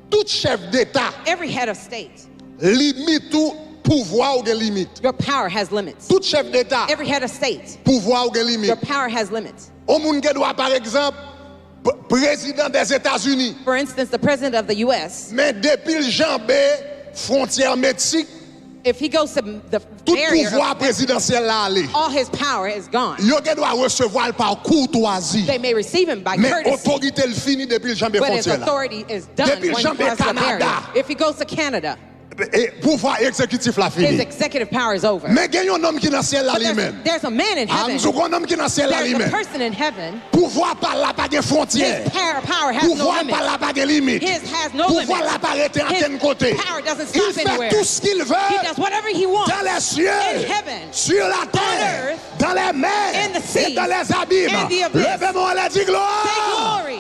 tout chef d'État Every head of state, limite tout pouvoir ou des limites. your power has limits. Tout chef d'État Every head of state, pouvoir ou des your limites. power has limits. Au monde qui doit par exemple président des États-Unis, For instance, the president of the U.S., mais depuis le jambé frontière Mexique, if he goes to the tout barrier, pouvoir présidentiel là aller. all his power is gone. Yo qui doit recevoir par courtoisie. They may receive him by Mais courtesy, autorité le fini depuis le jambé but his frontière là. authority is done Depuis when he Jean-Pierre crosses the barrier. Canada. If he goes to Canada, Et pouvoir exécutif la His fini. executive power is over. Mais il y a un homme qui est dans le ciel là But lui-même. there's a man in heaven. Un homme qui est dans le ciel là There's a lui-même. person in heaven. Pouvoir par là pas de frontières. His power has no Pouvoir limit. par là pas de limite. His has no Pouvoir limit. là pas arrêter à His quel côté. power doesn't Il stop fait anywhere. tout ce qu'il He veut does whatever he wants. dans les cieux, In heaven, sur la terre, earth, dans les mers in the sea, et dans les abîmes. and the abyss. Levez-moi la dit Say gloire. glory.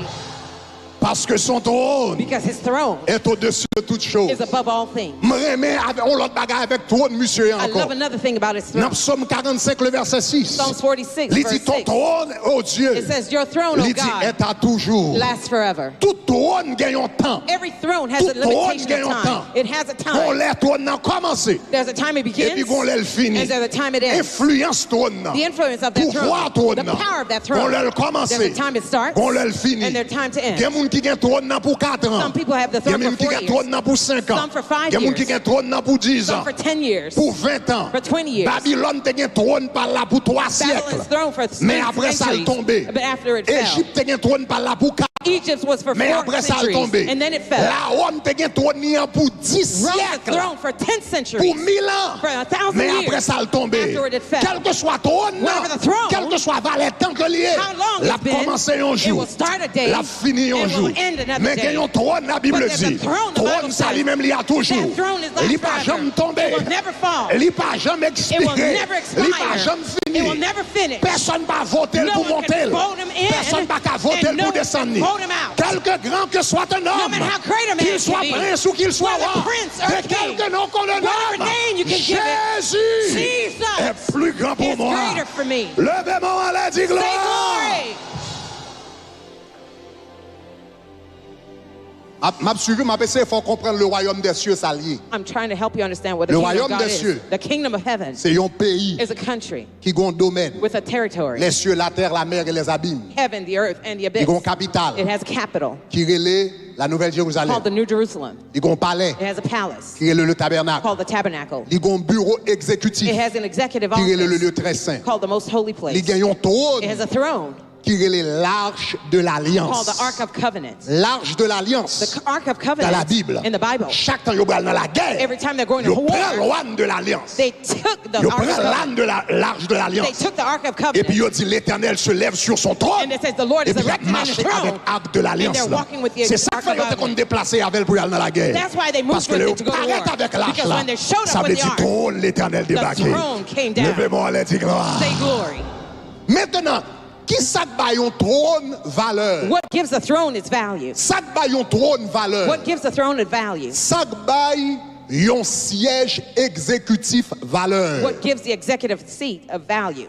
Parce que son trône Because his throne est au-dessus de toutes choses. is above all things. M'aimer on l'autre bagarre avec trône monsieur I encore. love another thing about his Dans throne. Psaume 45 le verset 6. Psalms 46, Il verse dit ton 6. trône, oh Dieu, It says, your throne, il O dit God, est à toujours. lasts forever. Tout trône gagne un temps. Every throne has Tout a trône limitation gagne of un time. temps. It has a On time. les trône a commencé. There's a time it Et begins, puis on le finit. and there's a time it ends. Influence trône. The influence of that Pouvoir throne, trône. the power of that On throne. le commencé. There's a time it starts, On le finit. and there's time to Il y a end. des gens qui gagnent trône pour 4 ans. Some people have the Il y a throne des gens for qui 4 gagnent years, trône pour 5 ans. some for 5 Il y a des gens qui years, gagnent trône pour 10 ans. some for 10 years, Pour 20 ans. for 20 years. Babylone te gagne trône par là pour 3 siècles. Babylon's throne for Mais 3 après ça, elle centuries, tombé. but after it fell. Égypte te gagne trône par là pour 4. Egypt was for Mais 4 après ça, elle centuries, tombé. and then it fell. La Rome te gagne trône pour 10 Rome the siècles. throne for 10 Pour centuries, 1000 ans. for 1,000 Mais years. après ça, elle tombé. Afterward it fell. Quel que soit trône, Whatever the throne, quel que soit valet, tant que lié, how long la it's been, commencé un it jour, will start a day, la fini un it jour. will end another Mais day. qu'il y a un trône, la Bible But there's a dit, throne, the trône Bible ça says, lui-même, il y a toujours. that throne is last Il n'est pas forever. jamais tombé. It will never fall. Il n'est pas jamais It expiré. will never Il n'est pas expire. jamais It will fini. never finish. Personne ne va voter No pour one monter. can vote him in, Personne ne va voter and no pour one descendre. can vote him out. Quelque grand que soit un No homme, matter how great a man qu'il soit can be, prince ou qu'il soit whether roi, prince or de king, quelque nom qu'on le whatever nomme, name you can give it, Jésus Jesus est plus grand pour is moi. greater for me. Levez-moi à la dit Say gloire. glory. M'a suivi, m'a essayé, il faut comprendre le royaume des cieux s'allier. I'm trying to help you understand what the Le kingdom of royaume God des is. cieux. The kingdom of heaven C'est un pays is a country qui a un domaine. with a territory. Les cieux, la terre, la mer et les abîmes. Heaven, the earth, and the Qui abyss. a une capitale It has a capital qui relève la Nouvelle Jérusalem. called the New Jerusalem. Il y a un palais It has a palace qui relève le tabernacle. called the tabernacle. Il y a un bureau exécutif It has an executive qui relève le lieu office très saint. called the most holy place. Il y a un trône It has a throne qui relève l'arche de called l'alliance. the Ark of Covenant. L'arche de l'alliance. The Ark of Dans la Covenant Bible. in the Bible. Chaque temps, ils vont dans la guerre. Every time they're going to Ils prennent war, l'âne de l'alliance. they took the Ils Ark of prennent Covenant. l'âne de l'arche de They l'alliance. took the Ark of Et puis Covenant. il dit l'éternel se lève sur son trône. And it says the Lord Et is puis il a erected on his marché avec throne. l'arc de l'alliance. And they're walking with the C'est ça Ark qui fait of qu'on Covenant. déplacé avec pour aller dans la guerre. That's why they moved Parce que with le it to go to war. paraît avec l'arche Because là. when they showed Ça up veut with the dire ark, trône l'éternel débarqué. throne came down. Levez-moi les dit gloire. say glory. Maintenant, qui ça baille un trône valeur? What gives the throne its value? Ça baille un trône valeur. What gives the throne its value? Ça baille un siège exécutif valeur. What gives the executive seat of value?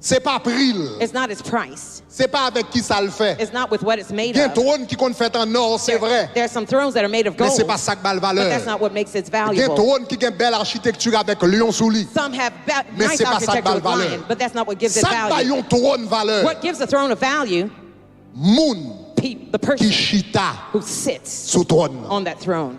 C'est pas prix. It's not its price. C'est pas avec qui ça le fait. It's not with what it's made Il y a un of. trône qui compte fait en or, c'est vrai. There are some thrones that are made of Mais gold, c'est pas ça qui balle but valeur. that's not what makes it Il y a un valuable. trône qui a une belle architecture avec lion sous lit. Some have Mais nice c'est pas ça qui architecture balle with valeur. lion, but that's not what gives it Ça value. baille un trône valeur. What gives the throne of value? Moun The qui person chita who sits sous trône. on that throne.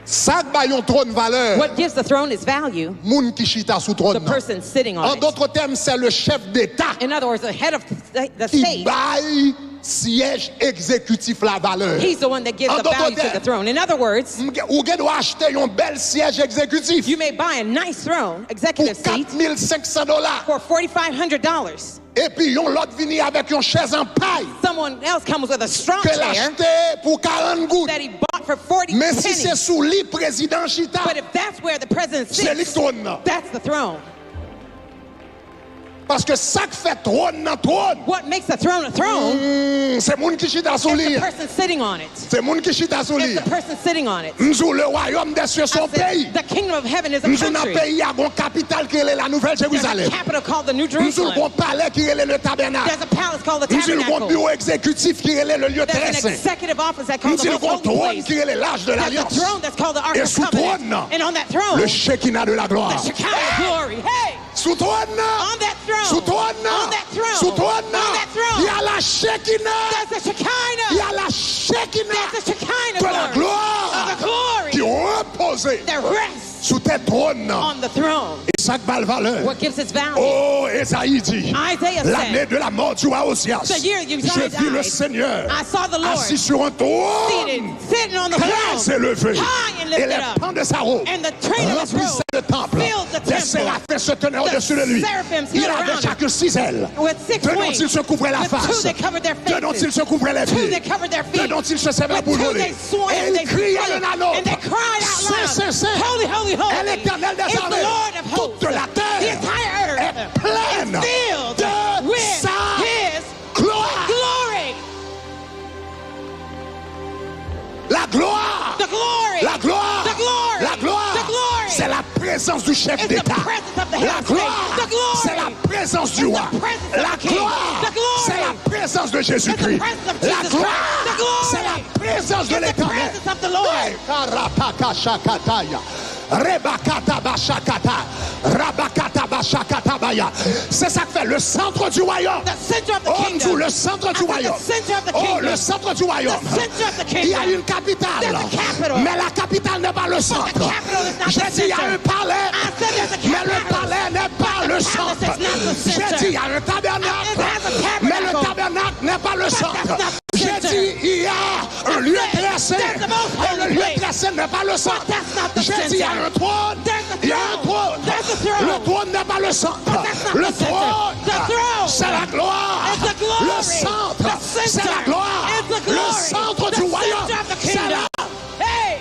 Ça baille un trône valeur. What gives the throne its value? Moun qui chita sous The trône. person sitting En on it. d'autres termes, c'est le chef d'État In other words, the head of the qui state, baille siège exécutif la valeur. he's the one that gives En the d'autres value to the termes, throne. In other words, Ou gen doit acheter un bel siège exécutif you may buy a nice throne, pour executive seat, $4,500. for $4,500. Et puis yon l'autre vini avec une chaise en paille Someone else comes with a strong que chair l'acheter pour 40 gouttes. that he bought for 40 Mais si c'est pennies. sous lit président Chita, But if that's where the president c'est lui sits, qui trône. that's the throne. Parce que ça qui fait trône dans trône, What makes the throne a throne c'est moun qui chita sous is lit. the person sitting on it. C'est moun qui chita sous lit. It's the person sitting on it. M'sou le royaume des cieux I son said, pays. the kingdom of heaven is a M'sou nan country. pays a gon capitale qui est la Nouvelle There's a Jérusalem. capital called the New M'sou le gon Jerusalem. palais qui est le tabernacle. There's a palace called the M'sou le gon tabernacle. bureau exécutif qui est le lieu très There's an saint. executive office that called M'sou the le most gon holy trône place. qui est l'âge de There's a l'alliance. throne that's called the Ark Et of sous Covenant. trône, And on that throne, le Shekinah de la gloire. the Shekinah glory. Hey! Sous trône, On that throne. sous trône, On that throne. sous trône, On that throne. il y a la Shekinah, There's the il y Shekinah. a la Shekinah There's the Shekinah de la glory. Of gloire the glory qui repose that rests sous tes trônes. on the throne. Et chaque balle valeur. What gives its value? Oh, Esaïe dit, Isaiah l'année said, de la mort du roi Osias, the year Uzziah je vis le died, Seigneur I saw the Lord assis sur un trône, sitting on the très throne, élevé, high and et lifted les up, pans de sa robe and the train of his remplissaient robe le temple. filled the Des temple. séraphins se tenaient The au-dessus de lui. seraphims Il stood avait around chacun 6 ailes. with 6 De dont wings. il se couvrait la With 2 face, they covered their de dont il faces, se couvrait les 2 pieds, they covered their de feet, dont il se servait with pour 2 voler. they swung Et and il they criait swung, l'un à l'autre, and they cried out Saint, loud, Saint, Saint, holy, holy, holy, est l'Éternel des is the armées. Lord of hosts. Toute la The terre entire est earth pleine is filled de with sa his gloire. glory. La gloire, The glory. la gloire, The glory. la gloire, The glory. c'est la présence du chef It's the d'État. presence of the head La of state. gloire, The glory. c'est la présence du It's roi. the presence of La the king. gloire, The glory. c'est la présence de It's the Jésus-Christ. presence of La Jesus Christ. gloire, The glory. c'est la présence de It's the l'Éternel. presence of the Lord. Hey, karapakashakataya, rebakatabashakata, rabakatabashakatabaya. C'est ça que fait le centre du royaume. The center of the Oh, kingdom. le centre du I said royaume. the center of the Oh, kingdom. le centre du royaume. The center of the kingdom. Il y a une capitale. There's a capital. Mais la capitale n'est pas le centre. capital is not the J'ai dit il y a center. un palais. I said there's a Mais le capital. palais n'est pas le palace centre. is not the J'ai center. dit il y a un tabernacle. It has a tabernacle. Mais le tabernacle n'est pas le that's centre. not the J'ai center. dit il y a un lieu très saint. That's the most Et le holy lieu place. très saint n'est pas le centre. that's not the J'ai dit il y a center. un trône. There's a Il y a un throne. trône. There's a throne. Le trône n'est pas le centre. that's not Le the center. trône, The throne. c'est la gloire. It's the glory. Le centre, The center. c'est la gloire. It's the glory. Le centre The du center royaume, of the c'est kingdom. là. Hey.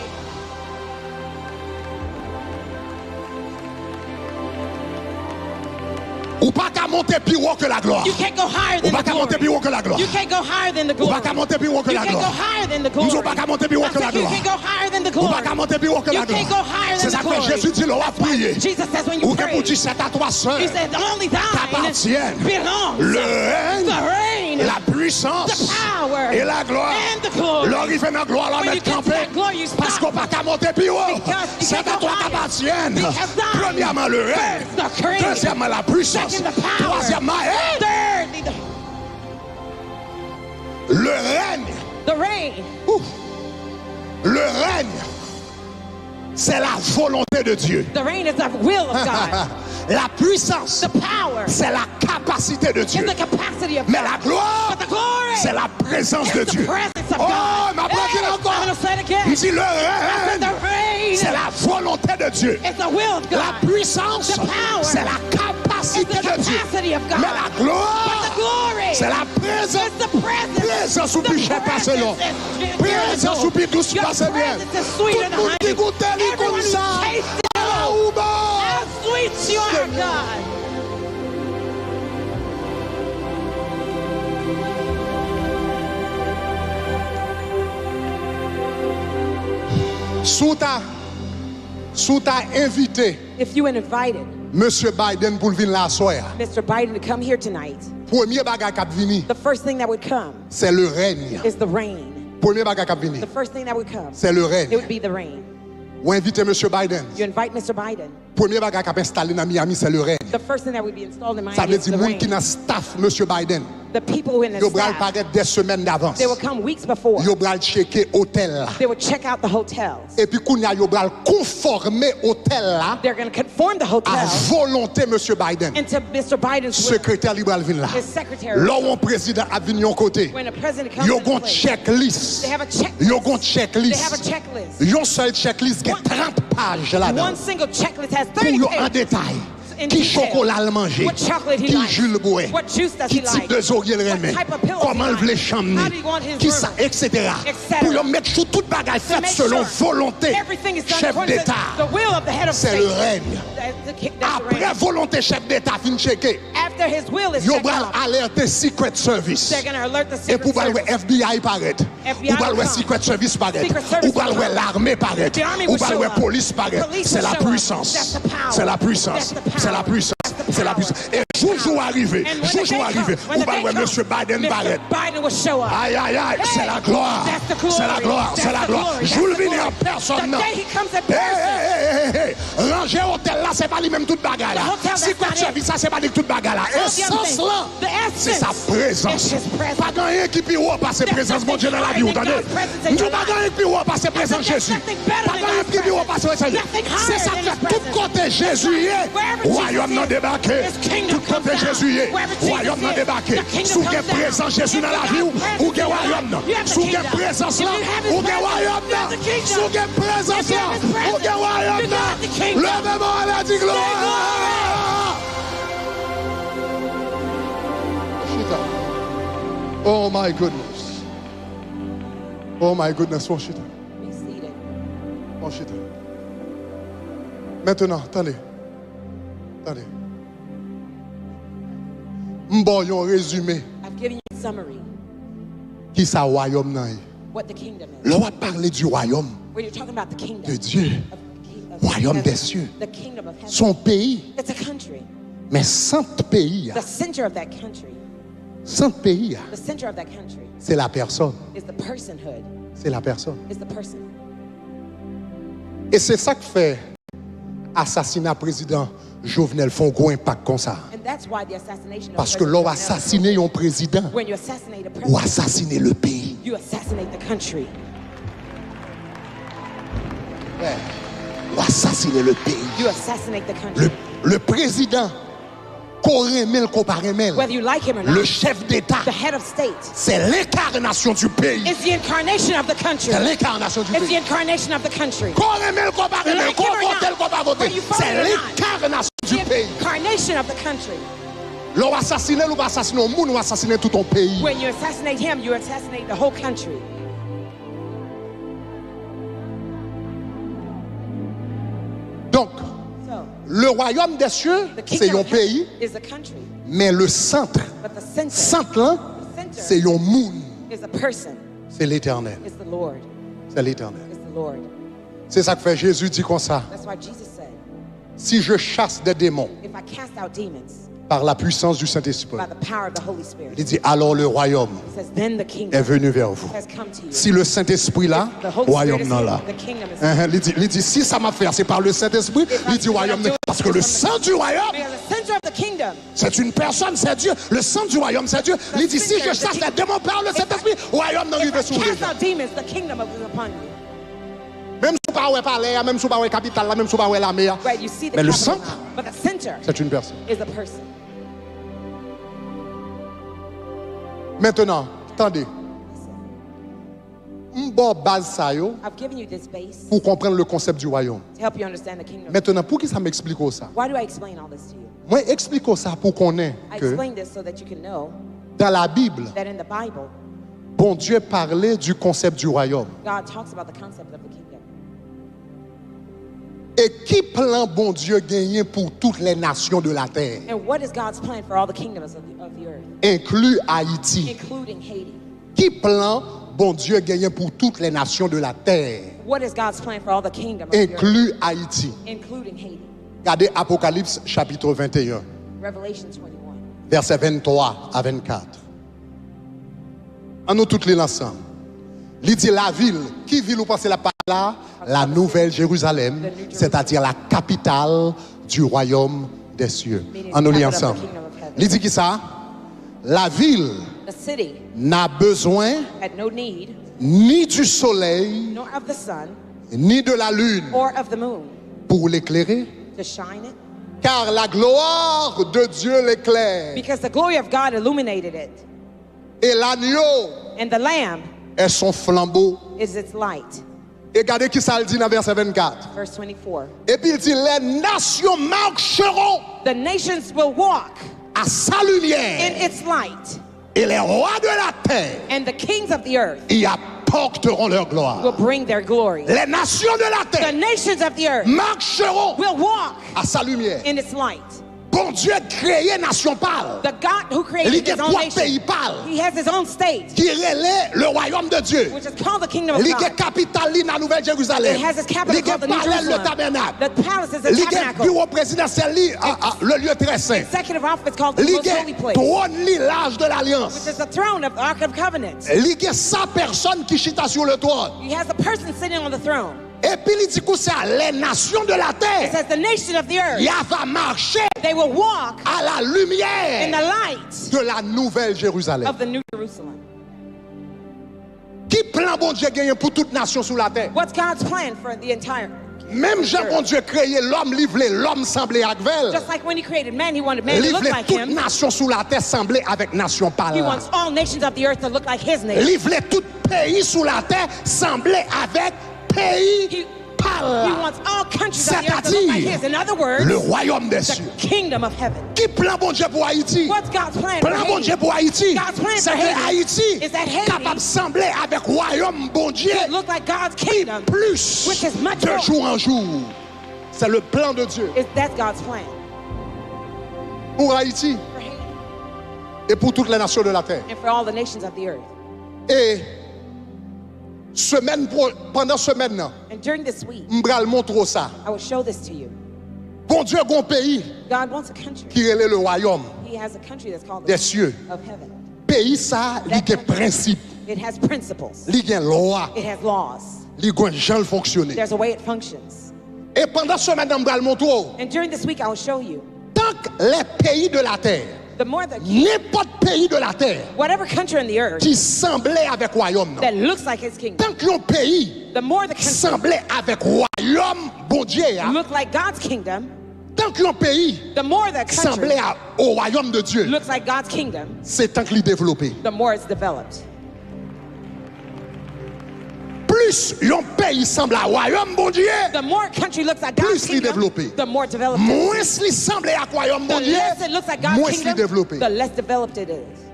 Ou pas qu'à monter plus haut que la gloire. You can't go higher Ou than pas the qu'à monter glory. plus haut que la gloire. You can't go higher than the Ou glory. pas qu'à monter plus haut que You la can't go gloire. higher than the Nous glory. sommes pas qu'à monter plus haut I que la said you gloire. can't go higher than the Ou glory. pas qu'à monter plus haut que You la can't gloire. go higher C'est than ça the que glory. Jésus dit, l'on va That's why prier. Jesus says when you Ou que pray, pour dire c'est à toi seul. he said only thine T'appartiennent belongs le the règne, reign, la puissance the power, et la gloire. and the glory. L'or il fait dans la gloire, là, When you mettre get to campé. that glory, you Parce stop. qu'on pas qu'à monter plus haut. Because you C'est can't à go toi higher. qu'appartiennent. Because thine Premièrement, le règne. first the reign. Deuxièmement, la puissance. Second, the power. Troisièmement, Thirdly, le règne. the reign. Le règne, c'est la volonté de Dieu. The reign is the will of God. La puissance, The power c'est la capacité de is Dieu. the capacity of Mais God. la gloire, But the glory c'est la présence de is the Dieu. presence of Oh, God. ma blague Hey, encore. I'm going to say it again. Il dit le I said règne, the reign c'est la volonté de Dieu. is the will of God. La puissance, The power c'est la is capacité the de Dieu. capacity of God. Mais la gloire, But the glory c'est la présence. is the presence. Présence ou The plus cher passe long. presence is Présence ou plus douce Your passe bien. presence is Tout sweeter le than monde qui honey. goûte les Everyone comme who ça. tastes it Ah, ou bon. how sweet you are, God. Sous ta invité If you invited Monsieur Biden pour venir la soirée. Mr. Biden to come here tonight, Premier bagage qui vini, the first thing that would come c'est le règne. is the rain. Premier bagage qui vini, The first thing that would come, c'est le it règne. would be the rain. Ou inviter Monsieur Biden. You invite Mr. Biden. Premier bagage qui installé dans Miami, c'est le règne. The first thing that would be installed in Ça Miami veut is the dire monde qui rain. dans staff Monsieur Biden. The people who in the Yo bral staff, paraître des semaines d'avance. they will come weeks before. Yo bral checker hôtel là. They would check out the hotels. Et puis kounya yo bral conformer hôtel là They're going to conform the à hotel volonté Monsieur Biden. into Mr. Biden's will. Secrétaire libéral vin là. His secretary. Là où un président a venu yon côté. When a president comes Yo into gon place, checklist. they have a checklist. Yo gon They have a checklist. checklist. Yon seul checklist qui a 30 pages là-dedans. One single checklist has Pour 30 yo en pages. détail. In Qui detail. chocolat le manger? What chocolate he Qui likes. jus le bois? What juice does Qui he type like? de zorie le What remet? type of pillows Comment he le likes? voulait chambre? How do you want his Qui room? ça, etc. Etc. Pour yo mettre sous toute bagaille faite make selon sure volonté Everything is done chef according to d'État. the will of the head of C'est state. le règne. That's the Après reign. volonté chef d'État fin checker. After his will is Yo checked bral out, alerter Secret Service. they're going to alert the Et Secret pour bral Service. FBI paraître. FBI Ou bral will come. Secret Service paraître. Secret Service Ou bral will come. l'armée paraître. The army Ou will bral show up. police The paraître. police C'est will la show up. puissance. That's the power. C'est la puissance. That's the power. C'est la puissance. That's the C'est la power. puissance. Et jour arrivé. And when the Jour day arrivé. comes, when Ou the day bral comes, Monsieur Biden Mr. paraître. Biden will show up. Aïe, aïe, aïe, c'est la gloire. That's the glory. C'est la gloire, That's c'est la the gloire. glory. Je vous le That's the venir en glory. personne. The non. day he comes in Hey, person. hey, hey, hey. Ranger hôtel là, c'est pas lui-même toute bagarre là. The hotel, that's Secret not it. Service, ça, c'est pas lui toute bagarre là. That's the other Essence thing. là, The c'est essence sa présence. is his presence. Pas gagner qui plus haut passer There's présence mon nothing Dieu dans la vie, higher vous than entendez? God's presence in Nous your pas life. gagner plus haut passer présence There's Jésus. nothing better Pas than gagner God's plus haut presence. passer présence Jésus. Nothing higher C'est ça than que his côté Jésus est, royaume n'a débarqué. Tout côté Jésus est, royaume n'a débarqué. Sous quelle présence Jésus dans la vie ou quel royaume? Sous quelle présence là? Ou quel royaume? Sous quelle présence là? Ou quel royaume? Levez-moi la dit gloire. Oh my goodness. Oh my goodness, mon chita. Be seated. Mon chita. Maintenant, attendez. Attendez. M'bon yon résumé. I've given you a summary. Qui sa royaume nan? What the kingdom is. L'on va parler du royaume When you're talking about the kingdom de Dieu. of Royaume des heaven, cieux. the kingdom of heaven. Son pays. It's a country. Mais cent pays. The center of that country. Cent pays. The center of that country C'est la personne. is the personhood. C'est la personne. Is the person. Et c'est ça que fait assassinat président Jovenel font gros impact comme ça. And that's why the assassination of Parce que President l'on Jovenel- assassiné un président when you assassinate a ou president, assassiner le pays. you assassinate the country. Ou assassiner le pays. You assassinate the country. Le président qu'on remet, qu'on pas remet, Whether you like him or le not, chef d'État, the head of state c'est l'incarnation du pays. is the incarnation of the country. C'est l'incarnation du It's the pays. incarnation of the country. Qu'on remet, qu'on pas remet, Like qu'on him or vote, not, qu'on pas voter, whether you vote c'est or not, l'incarnation du The pays. incarnation of the country. L'on assassine ou pas assassiner un monde ou assassiner tout ton pays. When you assassinate him, you assassinate the whole country. Donc, So, le royaume des cieux, the c'est kingdom un of heaven pays, is a country, mais le centre, but the center, c'est un monde, is a person, c'est l'éternel. is the Lord, C'est l'éternel. is the Lord. C'est ça que fait Jésus dit comme ça. That's why Jesus said, Si je chasse des démons if I cast out demons par la puissance du Saint-Esprit, by the power of the Holy Spirit, il dit alors le royaume he says, then the est kingdom venu vers vous. has come to you. Si le Saint-Esprit là, The Holy Spirit royaume is non here, là. the kingdom is here. Il dit si ça m'a fait, c'est par le Saint-Esprit, il dit royaume non. Parce que le sang du royaume, Because the center of the kingdom, c'est une personne, c'est Dieu. Le sang du royaume, c'est Dieu. Il dit si je chasse les démons par le Saint-Esprit, royaume non if arrive I sur vous. cast out demons, the kingdom is upon you. Même si vous ne parlez pas, même si vous ne parlez pas capitale, même si vous ne parlez pas la mer, Right, you see the mais le capital centre, now, but the center c'est une personne. is a person. Maintenant, attendez. M'bon base ça yo I've given you this base pour comprendre le concept du royaume. to help you understand the kingdom. Maintenant, pour qui ça m'explique ça? Why do I explain all this to you? Moi, explique ça pour qu'on ait I que explain this so that you can know dans la Bible, that in the Bible, bon Dieu parlait du concept du royaume. God talks about the concept of the kingdom. Et qui plan bon Dieu gagné pour toutes les nations de la terre, And what is God's plan for all the kingdoms of the earth, inclus Haïti? including Haiti? Qui plan bon Dieu gagné pour toutes les nations de la terre, What is God's plan for all the kingdoms of the earth, inclus Haïti? including Haiti? Regardez Apocalypse chapitre 21, Revelation 21. versets 23 à 24. En nous toutes les ensemble. Il dit la ville, qui ville ou pensez la par là? La nouvelle Jérusalem, c'est-à-dire la capitale du royaume des cieux. En nous les ensemble. Il dit qui ça? La ville The city n'a besoin had no need ni du soleil, nor of the sun ni de la lune or of the moon pour l'éclairer, to shine it, car la gloire de Dieu l'éclaire. because the glory of God illuminated it, Et l'agneau and the Lamb est son flambeau. is its light. Et regardez qui ça le dit dans verset 24. Verse 24. Et puis il dit, les nations marcheront The nations will walk à sa in lumière its light, et les rois de la terre and the kings of the earth y apporteront leur will gloire. bring their glory. Les nations de la The terre nations of the earth marcheront will walk à sa lumière. in its light. Bon Dieu créé nation pâle, The God who il created y a his own trois nation, pays pâles he has his own state, qui relaient le royaume de Dieu. which is called the kingdom of Il y a God. capitale la Nouvelle Jérusalem. It has its Il capital y a called the New palais le Jerusalem. tabernacle. The palace is the Il y a tabernacle. bureau présidentiel le lieu très saint. Executive office called the Il y most holy a place, trône l'âge de which l'alliance. is the throne of the Ark of Covenant. Il y a 100 personnes qui chita sur le trône. He has a person sitting on the throne. Et puis il dit que c'est les nations de la It terre. says the nation of the earth, Il va marcher they will walk à la in lumière the light de la Nouvelle Jérusalem. of the New Jerusalem. Qui plan bon Dieu gagné pour toute nation sur la terre? What's God's plan for the entire Même Jean, bon Dieu, créé l'homme, livré l'homme semblé avec elle. Just like when he created man, he wanted man to look Livré like toute him. nation sous la terre semblée avec nation par He là. wants all nations of the earth to look like his nation. Livré tout pays sous la terre semblé avec pays par He là. wants all countries of the earth to look like his. In other words, Le royaume des the cieux. kingdom of heaven. Qui plan bon Dieu pour Haïti? What's God's plan for Plan bon Haiti? Dieu pour Haïti. God's plan C'est for que Haiti Haïti is that Haiti capable de sembler avec royaume bon Dieu It look like God's kingdom, plus which is much de more. jour en jour. C'est le plan de Dieu That's God's plan pour Haïti for Haiti et pour toutes les nations de la terre. and for all the nations of the earth. Et pendant semaine là, And during this week, m'bral montre ça. I will show this to you. Bon Dieu, un pays God wants a country. qui est le royaume He has a country that's called des the cieux. of heaven. Pays ça, il y a principe, It has principles. il y a loi, It has laws. il y a gens fonctionner. There's a way it functions. Et pendant semaine m'bral montre, And during this week, I will show you. tant que les pays de la terre, The more the n'importe pays de la terre whatever country on the earth qui semblait avec royaume, that looks like his kingdom, tant qu'un pays the more the country semblait avec royaume bon Dieu, look like God's kingdom, tant qu'un pays the more the country semblait au royaume de Dieu, looks like God's kingdom, c'est tant qu'il est développé. the more it's developed. Plus un pays semble à royaume bon Dieu, The more a country looks like God's plus il est kingdom, développé. the more developed it Moins is. il semble à royaume bon The Dieu, less it looks like God's moins il est kingdom, développé. the less developed it is.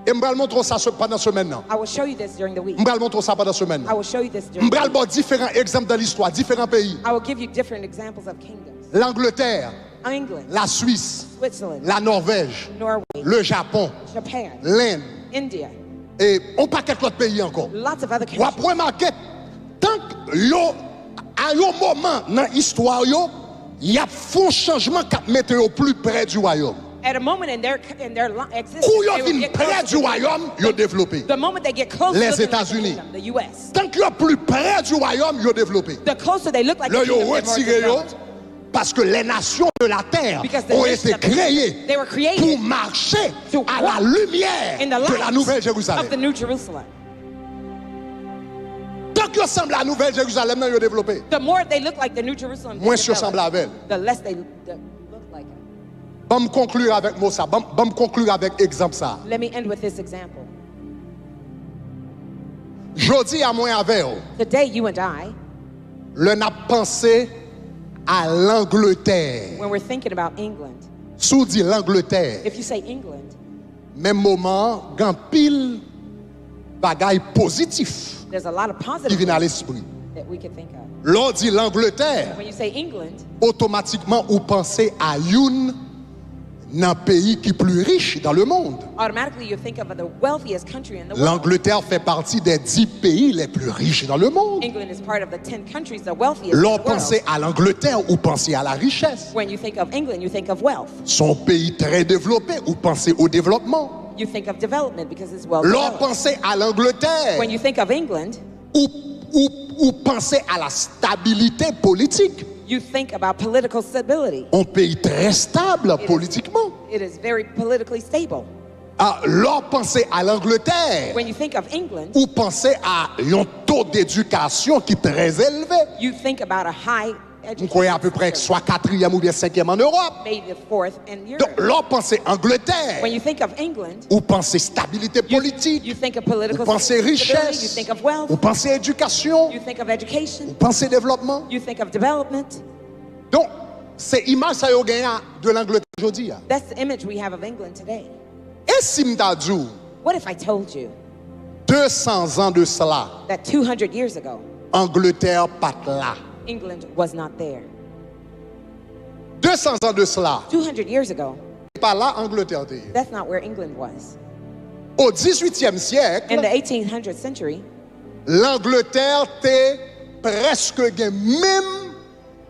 Et m'bral montre ça pendant semaine là. I will show you this during the week. M'bral montre ça pendant semaine. I will show you this during the M'bral week. bon différents exemples dans l'histoire, différents pays. I will give you different examples of kingdoms. L'Angleterre, England, la Suisse, Switzerland, la Norvège, Norway, le Japon, Japan, l'Inde India, et on paquet d'autres pays encore. lots of other Ou countries. après marquer tant que yo à un moment dans l'histoire yo, il y a un changement qui met au plus près du royaume. At a moment in their existence, Quand yo they will vinn get près closer du to the royaume, yo développé. The moment they get closer Les to the États-Unis. kingdom, the U.S., Tant que yo plus près du royaume, yo développé. the closer they look like Là the yo kingdom, they're more retiré yo developed. parce que les nations de la terre Because the ont nations été of the earth, créées they were created pour marcher to à la walk lumière in the de la Nouvelle light Jérusalem. of the New Jerusalem. Tant que yo semble à la Nouvelle Jérusalem, yo développé. The more they look like the New Jerusalem, Moins they're yo semble developed, avec elle. the less they look like it. Bon me conclure avec moi ça. Bon me conclure avec exemple ça. Let me end with this example. Jodi à moi avec vous, Today, you and I, le n'a pensé à l'Angleterre. when we're thinking about England, Sous dit l'Angleterre, if you say England, même moment, gan pile bagay positif there's a lot of qui positive vient à things l'esprit. that we could think of. L'on dit l'Angleterre, When you say England, automatiquement ou pensez à une nan pays qui plus riche dans le monde. automatically you think of the wealthiest country in the world. L'Angleterre fait partie des 10 pays les plus riches dans le monde. England is part of the 10 countries, the wealthiest in L'on the pensez world. à l'Angleterre ou pensez à la richesse. When you think of England, you think of wealth. Son pays très développé ou pensez au développement. You think of development because it's well L'on developed. pensez à l'Angleterre When you think of England, ou pensez à la stabilité politique. you think about political stability. Un pays très stable politiquement. It is very politically stable. Ah, l'on pensez à l'Angleterre When you think of England, ou pensez à un taux d'éducation qui est très élevé. you think about a high Vous croyez à peu près que soit 4e ou bien 5e en Europe. maybe the 4th in Donc, Europe. l'on pensez Angleterre When you think of England, ou pensez stabilité politique. you think of political Vous pensez stability, you richesse. think of wealth, Vous pensez éducation. you think of education, Vous pensez développement. you think of development. Donc, c'est image ça yo gagné de l'Angleterre aujourd'hui. That's the image we have of England today. Et si m'ta dit What if I told you 200 ans de cela, that 200 years ago, Angleterre pas là. England was not there? 200 ans de cela, 200 years ago, pas là Angleterre était. that's not where England was. Au 18e In siècle, the 1800th century, l'Angleterre était presque gen même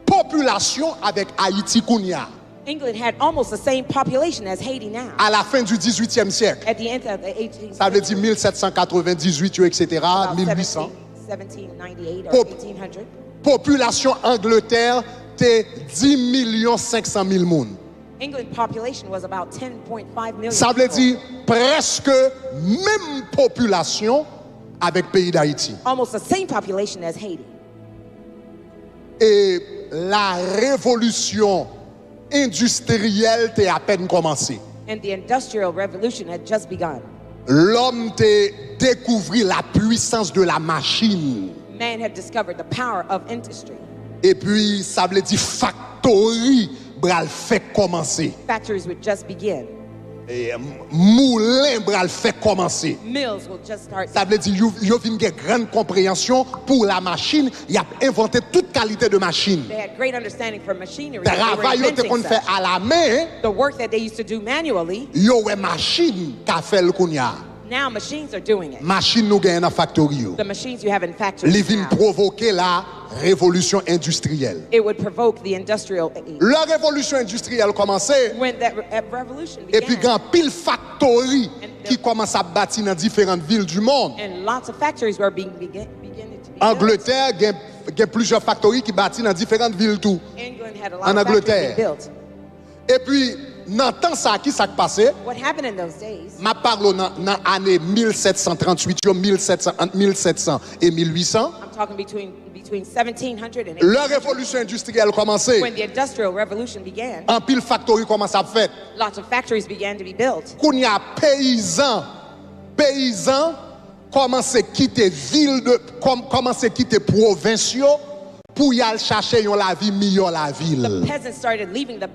population avec Haïti kounya. England had almost the same population as Haiti now. À la fin du 18e siècle, At the end of the 18th ça veut dire century, 1798, etc., about 1800. 1798 or Pop- 1800, Population Angleterre était 10 500 000 moun. England population was about 10.5 million. Ça veut people. dire presque même population avec pays d'Haïti. Almost the same population as Haiti. et la révolution industrielle était à peine commencée. And the Industrial Revolution had just begun. L'homme t'a découvert la puissance de la machine. Man had discovered the power of industry. Et puis, ça veut dire factory, bral fait commencer. Factories would just begin. Et moulin, bral fait commencer. Mills will just start. Ça veut dire yo vinn une grande compréhension pour la machine. Il a inventé toute qualité de machine. They had great understanding for machinery. They were Travail yo te inventing kon fait such. à la main, The work that they used to do manually, yo ouais machine qu'a fait le kounya. now machines are doing it. Machine nous gagne dans factory yo. The machines you have in factories Li vinn now, provoquer la révolution industrielle. it would provoke the industrial age. La révolution industrielle commençait. When that revolution Et puis, began, grand pile factory qui commence à bâtir dans différentes villes du monde. and lots of factories were beginning to be Angleterre, il y a plusieurs factories qui bâtissent dans différentes villes tout. built. England had a lot En of factories Angleterre. being built. Et puis, dans le temps ça qui s'est passé, What happened in those days, je parle dans l'année 1738, entre 1700 et 1800. I'm talking between 1700 and La 1800, révolution industrielle commençait. when the Industrial Revolution began, En pile factory commence à faire. lots of factories began to be built. Qu'on y a paysans commencent à quitter ville commencent à quitter province pour y aller chercher la vie meilleure la ville. Peasants started leaving the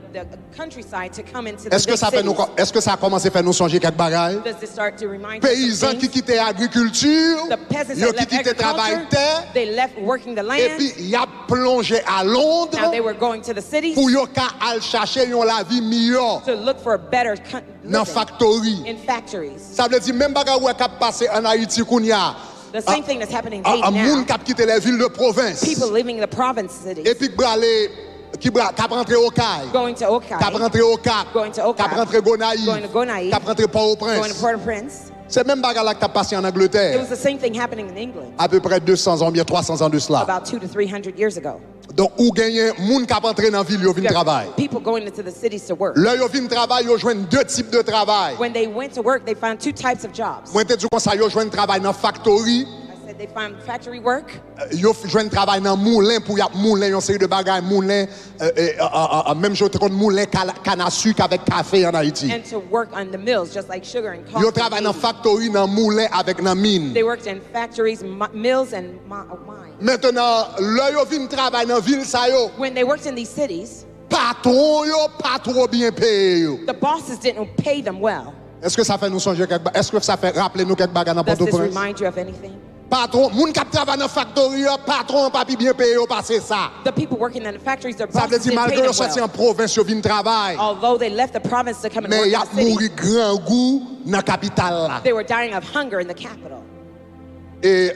countryside to come into the Est-ce que big ça fait nous cities. est-ce que ça a commencé à faire nous songer quelques bagailles? Does this start to remind us of Paysans qui things? quittaient l'agriculture, The peasants yo that qui left quittaient travail agriculture, terre they left working the et land. puis y a plongé à Londres Now they were going to the cities pour yo ka aller chercher la vie meilleure to look for a better dans living factory. in factories. Ça veut dire même bagaille ouais qui passé en Haïti kounya. The same thing that's happening in Un Haiti monde now. qui a quitté les villes de province. People living in the province cities, Et puis qui rentré au Caille, going to Okai, qui rentré au Cap, going to qui Okai, rentré Gonaïve, going to Gonaïve, qui rentré going to Port-au-Prince. Port-au-Prince. C'est même bagarre là qui a passé en It Angleterre. was the same thing happening in England À peu près 200 ans, bien 300 ans de cela. about 200 to 300 years ago. Donc, où gagne moun qui a rentré dans la ville, yo vinn You have travail. people going into the cities to work. Là, yo vinn travail, yo joignent deux types de travail. When they went to work, they found two types of jobs. Moi, te dis comme ça, yo joignent travail dans factory, I said they found factory work, yo joignent travail dans moulin pour y a moulin, yon série de bagages, moulin, même chose comme moulin canne à sucre avec café en Haïti. and to work on the mills, just like sugar and coffee. Yo travaille dans factory, dans moulin avec dans mine. They worked in factories, mills, and mines. Maintenant, là, yo vinn travail dans ville ça yo. When they worked in these cities, Patron yo pas trop bien payé yo. the bosses didn't pay them well. Est-ce que ça fait nous songer quelque est-ce que ça fait rappeler nous quelque bagarre dans Does this Port-au-Prince? remind you of anything? Patron, moun qui travaille dans factory yo, patron pas bien payé yo passer ça. The people working in the factories, their Ça veut bosses dire didn't malgré pay yo them sorti en well. province yo vinn travail, Although they left the province to come and mais work y a in the city, mouri grand goût dans capitale là. they were dying of hunger in the capital. Et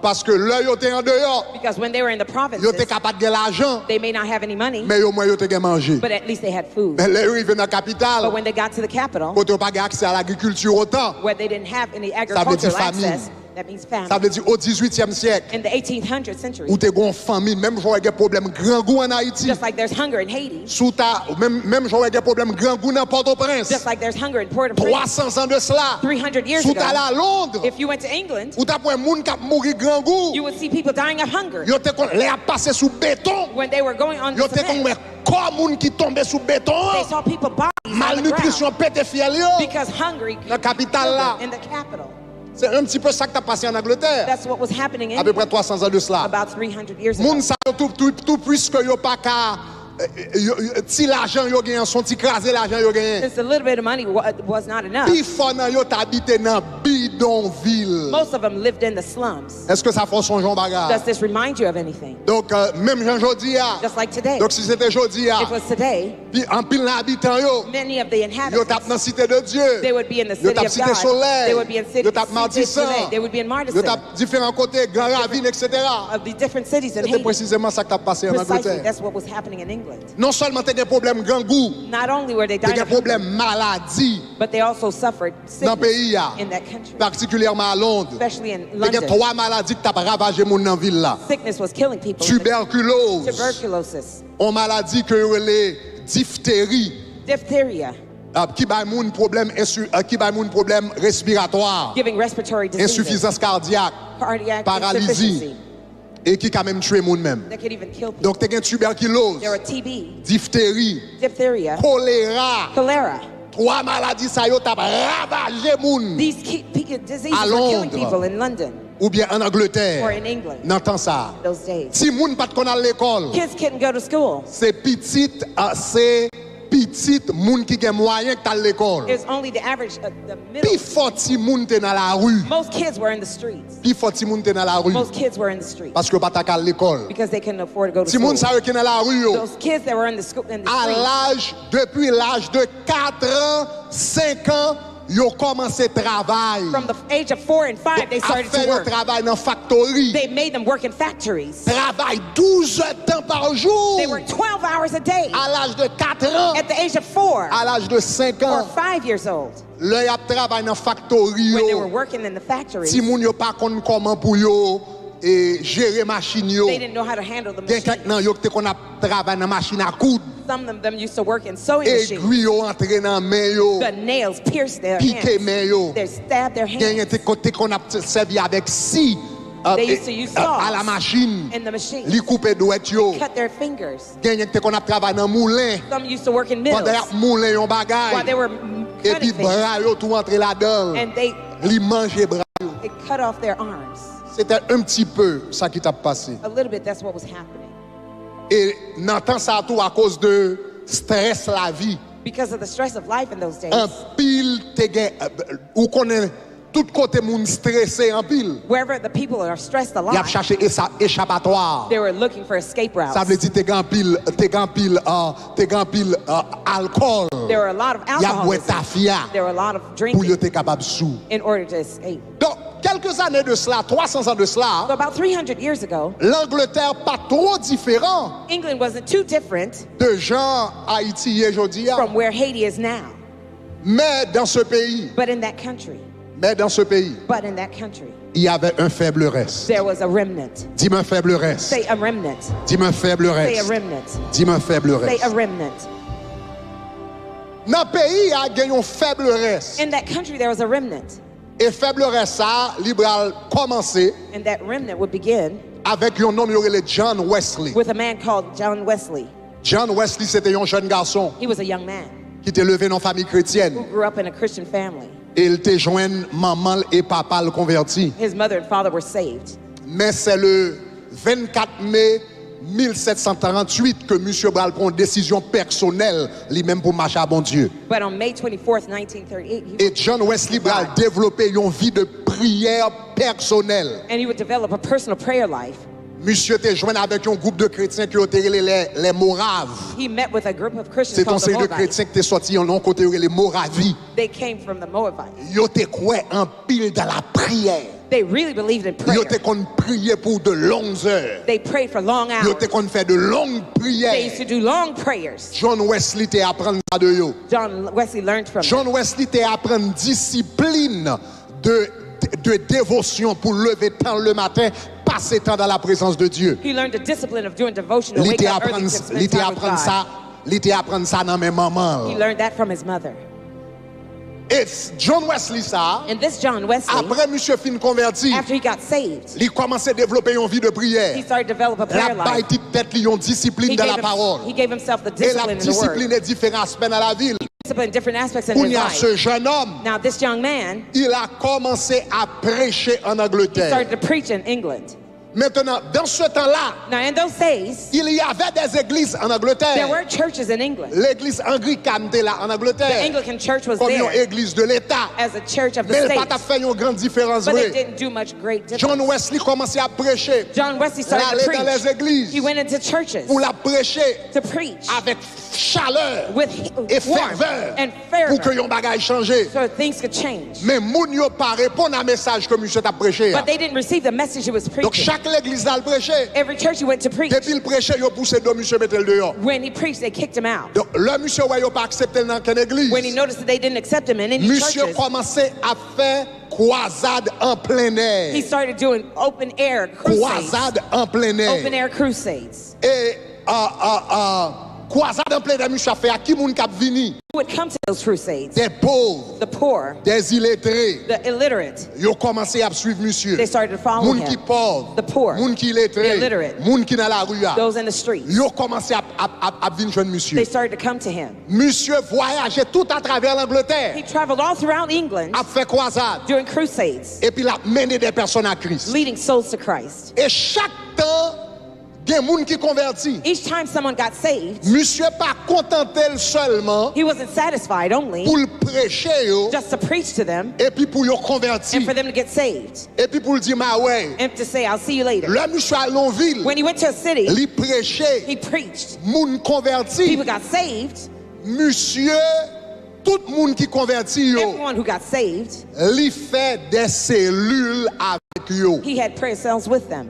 parce que là yo était en dehors, Because when they were in the yo provinces, était capable de l'argent, they may not have any money, mais yo moins yo te gen manger. but at least they had food. Mais là yo arrivé dans But capitale, when they got to the capital, quand on pas accès à l'agriculture autant, where they didn't have any dire agricultural famine. access, that means ça famine. veut dire au 18e siècle, In the 1800th century, où t'es gon famine, même j'aurais des problèmes grand goût en Haïti. just like there's hunger in Haiti, Sous ta même j'aurais des problèmes grand goût dans Port-au-Prince. just like there's hunger in Port-au-Prince 300 ans de cela. 300 years Sous ta ago, là à Londres, if you went to England, où t'as pour un monde qui a mouru grand goût. you would see people dying of hunger. Yo te kon les a passé sous béton. When they were going on Yo the te kon cement, corps moun qui tombe sous béton. they saw people bodies on the ground Malnutrition pété fiel yo. because hungry La capitale là. in the capital. C'est un petit peu ça qui t'a passé en Angleterre. That's what was happening À peu in près 300 ans de cela. about 300 years Moun ago. sa yo tout puisque yo pas ka ti l'argent yo gen son ti craser l'argent yo gen. Since a little bit of money was not enough, Pi fort nan yo t'habite dans bidonville. most of them lived in the slums. Est-ce que ça fait son Jean Does bagarre? this remind you of anything? Donc même Jean jodi a. Just like today. Donc si c'était jodi a, It was today, puis en pile habitant yo, many of the yo tap inhabitants, dans cité de Dieu. they would be in the Yo city tap of cité God. Soleil. They would be in city, Yo tap cité Martissan. Soleil. They would be in Yo Martissan. tap différents côtés, Grand Ravine, etc. Of the different cities in C'était Haiti. précisément ça qui a passé en Precisely, Angleterre. that's what was happening in England. Non seulement t'as des problèmes grand goût, Not only were they t'as dying des of hunger, problèmes maladie but they also suffered dans le pays, sickness in that country, particulièrement à Londres. especially in Il y a London. 3 maladies qui ont ravagé mon dans la ville là. Sickness was killing people. in the- Tuberculose, Tuberculosis, on maladie que les diphtérie, diphtheria, qui ba moun problème respiratoire, giving respiratory diseases, insuffisance cardiaque, cardiac paralysie. insufficiency, et qui quand même tué moun même. that could even kill people. Donc tu as tuberculose, There were TB, diphtérie, diphtheria, choléra. cholera. 3 maladies ça yo t'a ravagé moun. These diseases À were killing Londres. people in London Ou bien en Angleterre. or in England N'entends ça. those days. Si moun pas qu'on à l'école, Kids couldn't go to school. c'est petite moun qui gen moyen que à l'école. It was only the average, the Pi middle. fort si moun te dans la rue. Most kids were in the streets. Pi fort si moun te dans la rue Most kids were in the streets parce que pas ta à l'école. because they couldn't afford to go to Si moun school. sa yo qui dans la rue yo, Those kids that were in the school in the à streets, l'âge depuis l'âge de 4 ans, 5 ans, yo commencé travail. from the age of 4 and 5, they A started fait to yo work. travail dans factory. They made them work in factories. Travail 12 heures de temps par jour. They worked 12 hours a day. À l'âge de 4 ans, At the age of 4 à l'âge de 5 or ans, 5 years old, là y a travail dans factory when they were yo. working in the factories, Si moun yo pas konn comment pour yo et gérer machine yo. they didn't know how to handle the Gen machine. kek nan yo te kon ap travay nan machine à coudre. Some of them used to work in sewing machines. Aiguille yo entre nan men yo. The nails pierced their Piqué hands. men yo. They stabbed their Gen hands te kon ap servi avec scie They used to use saws à la machine. in the machine. Li coupe douet yo. Cut their fingers. Gen te kon ap travay nan moulin. Some used to work in mills Pendant ap moulin yon while they bagay. were Et cutting puis things. bras yo tout entre là-dedans. And they Li mange bras yo. cut off their arms. C'était un petit peu ça qui t'a passé. A little bit, that's what was happening. Et nan temps ça tout à cause de stress la vie. Because of the stress of life in those days. En pile te gen ou connaît tout côté moun stressé en pile. Wherever the people are stressed a Y a lot, cherché échappatoire. they were looking for escape routes. Ça veut dire te gan pile alcool. There were a lot of Y a boit alcoholism. tafia There were a lot of pour drinking yo te capable sous. in order to escape. Donc quelques années de cela, 300 ans de So cela, about 300 years ago, l'Angleterre pas trop différent England wasn't too different de gens Haïti aujourd'hui. from where Haiti is now. Mais dans ce pays, But in that country, il y avait un faible reste. there was a remnant. Dis-moi un faible reste. Say a remnant. Dis-moi un faible Say a reste. remnant. Dis-moi un faible Say reste. a remnant. Dans le pays, il y a gagné un faible reste. In that country, there was a remnant. Et faible reste, ça, libéral commencé And that remnant would begin avec un homme, il y John Wesley. with a man called John Wesley. John Wesley, c'était un jeune garçon He was a young man qui était levé dans une famille who chrétienne. grew up in a Christian family. Et il était joint maman et papa le converti. His mother and father were saved. Mais c'est le 24 mai 1738 que M. Bral prend une décision personnelle, lui-même pour marcher à bon Dieu. But on May 24th, 1938, Et John Wesley Bral développé une vie de prière personnelle. and he would develop a personal prayer life. Monsieur était joint avec un groupe de chrétiens qui ont été les Moraves. He met with a group of Christians C'est un called the série de Moabites. chrétiens qui étaient sortis en long côté les Moravies. They came from the Moabites. Ils étaient quoi en pile dans la prière. They really believed in Ils prayer. étaient qu'on priait pour de longues heures. They prayed for long Ils hours. étaient qu'on fait de longues They used prières. to do long prayers. John Wesley t'est apprendre ça de yo. John Wesley learned from them. John Wesley t'est apprendre discipline de dévotion pour lever temps le matin, passer temps dans la présence de Dieu. He learned the discipline of doing devotion to Il wake était up early to spend time with God. apprendre ça dans mes mamans. He learned that from his mother. Et John Wesley ça, And this John Wesley, après monsieur fin converti, after he got saved, il commençait à développer une vie de prière. he started to develop a La prayer life. bataille tête li une discipline dans la parole. He gave himself the Et la discipline in the word. discipline est différents aspects dans la ville. Discipline in different aspects in Où his il y a life. ce jeune homme, Now this young man, il a commencé à prêcher en he Angleterre. started to preach in England. Maintenant, dans ce temps-là, Now in those days, il y avait des églises en there Angleterre. were churches in England. L'église anglicane était là en The Angleterre, Anglican church was comme une there église de l'État. as a church of the Mais il n'a state, pas fait une grande différence. but it Vrai. didn't do much great John difference. Wesley commençait à prêcher. John Wesley started to Aller dans les preach. églises He went into churches pour la prêcher to preach avec chaleur with et warmth ferveur and pour que fervor yon bagay change. so things could change. Mais moun yo pas répondre à message que monsieur t'a prêché. But they didn't receive the message he was Donc preaching. chaque église là le prêché. Every church he went to preach, Depuis le prêché, yo poussé do monsieur mettre le dehors. when he preached, they kicked him out. Donc le monsieur ouais yo pas accepté dans quelle église. When he noticed that they didn't accept him in any Monsieur churches, commençait à faire croisade en plein he air. started doing open air crusades. Croisade en plein Open air. air crusades. Et croisade en plein air, monsieur a fait à qui moun k'ap vini. would come to those crusades. des pauvres, The poor, des illettrés, the illiterate, ils ont commencé à suivre monsieur. they started to follow Moun qui him. pauvre, The poor, moun qui the illettré, illiterate, moun qui dans la rue, those in the streets, ils ont commencé à venir joindre monsieur. they started to come to him. Monsieur voyageait tout à travers l'Angleterre, He traveled all throughout England a fait croisade, during crusades, et puis il a mené des personnes à Christ. leading souls to Christ. Et chaque temps, il y a des gens qui convertis. Each time someone got saved, Monsieur pas contenté seulement he wasn't satisfied only pour le prêcher yo, just to preach to them et puis pour le convertir and for them to get saved et puis pour le dire ma ouais. and to say, I'll see you later. Le monsieur à Lonville, When he went to a city, il prêchait, he preached. moun converti. People got saved. Monsieur, tout le monde qui converti yo, Everyone who got saved, li fait des cellules avec yo. he had prayer cells with them.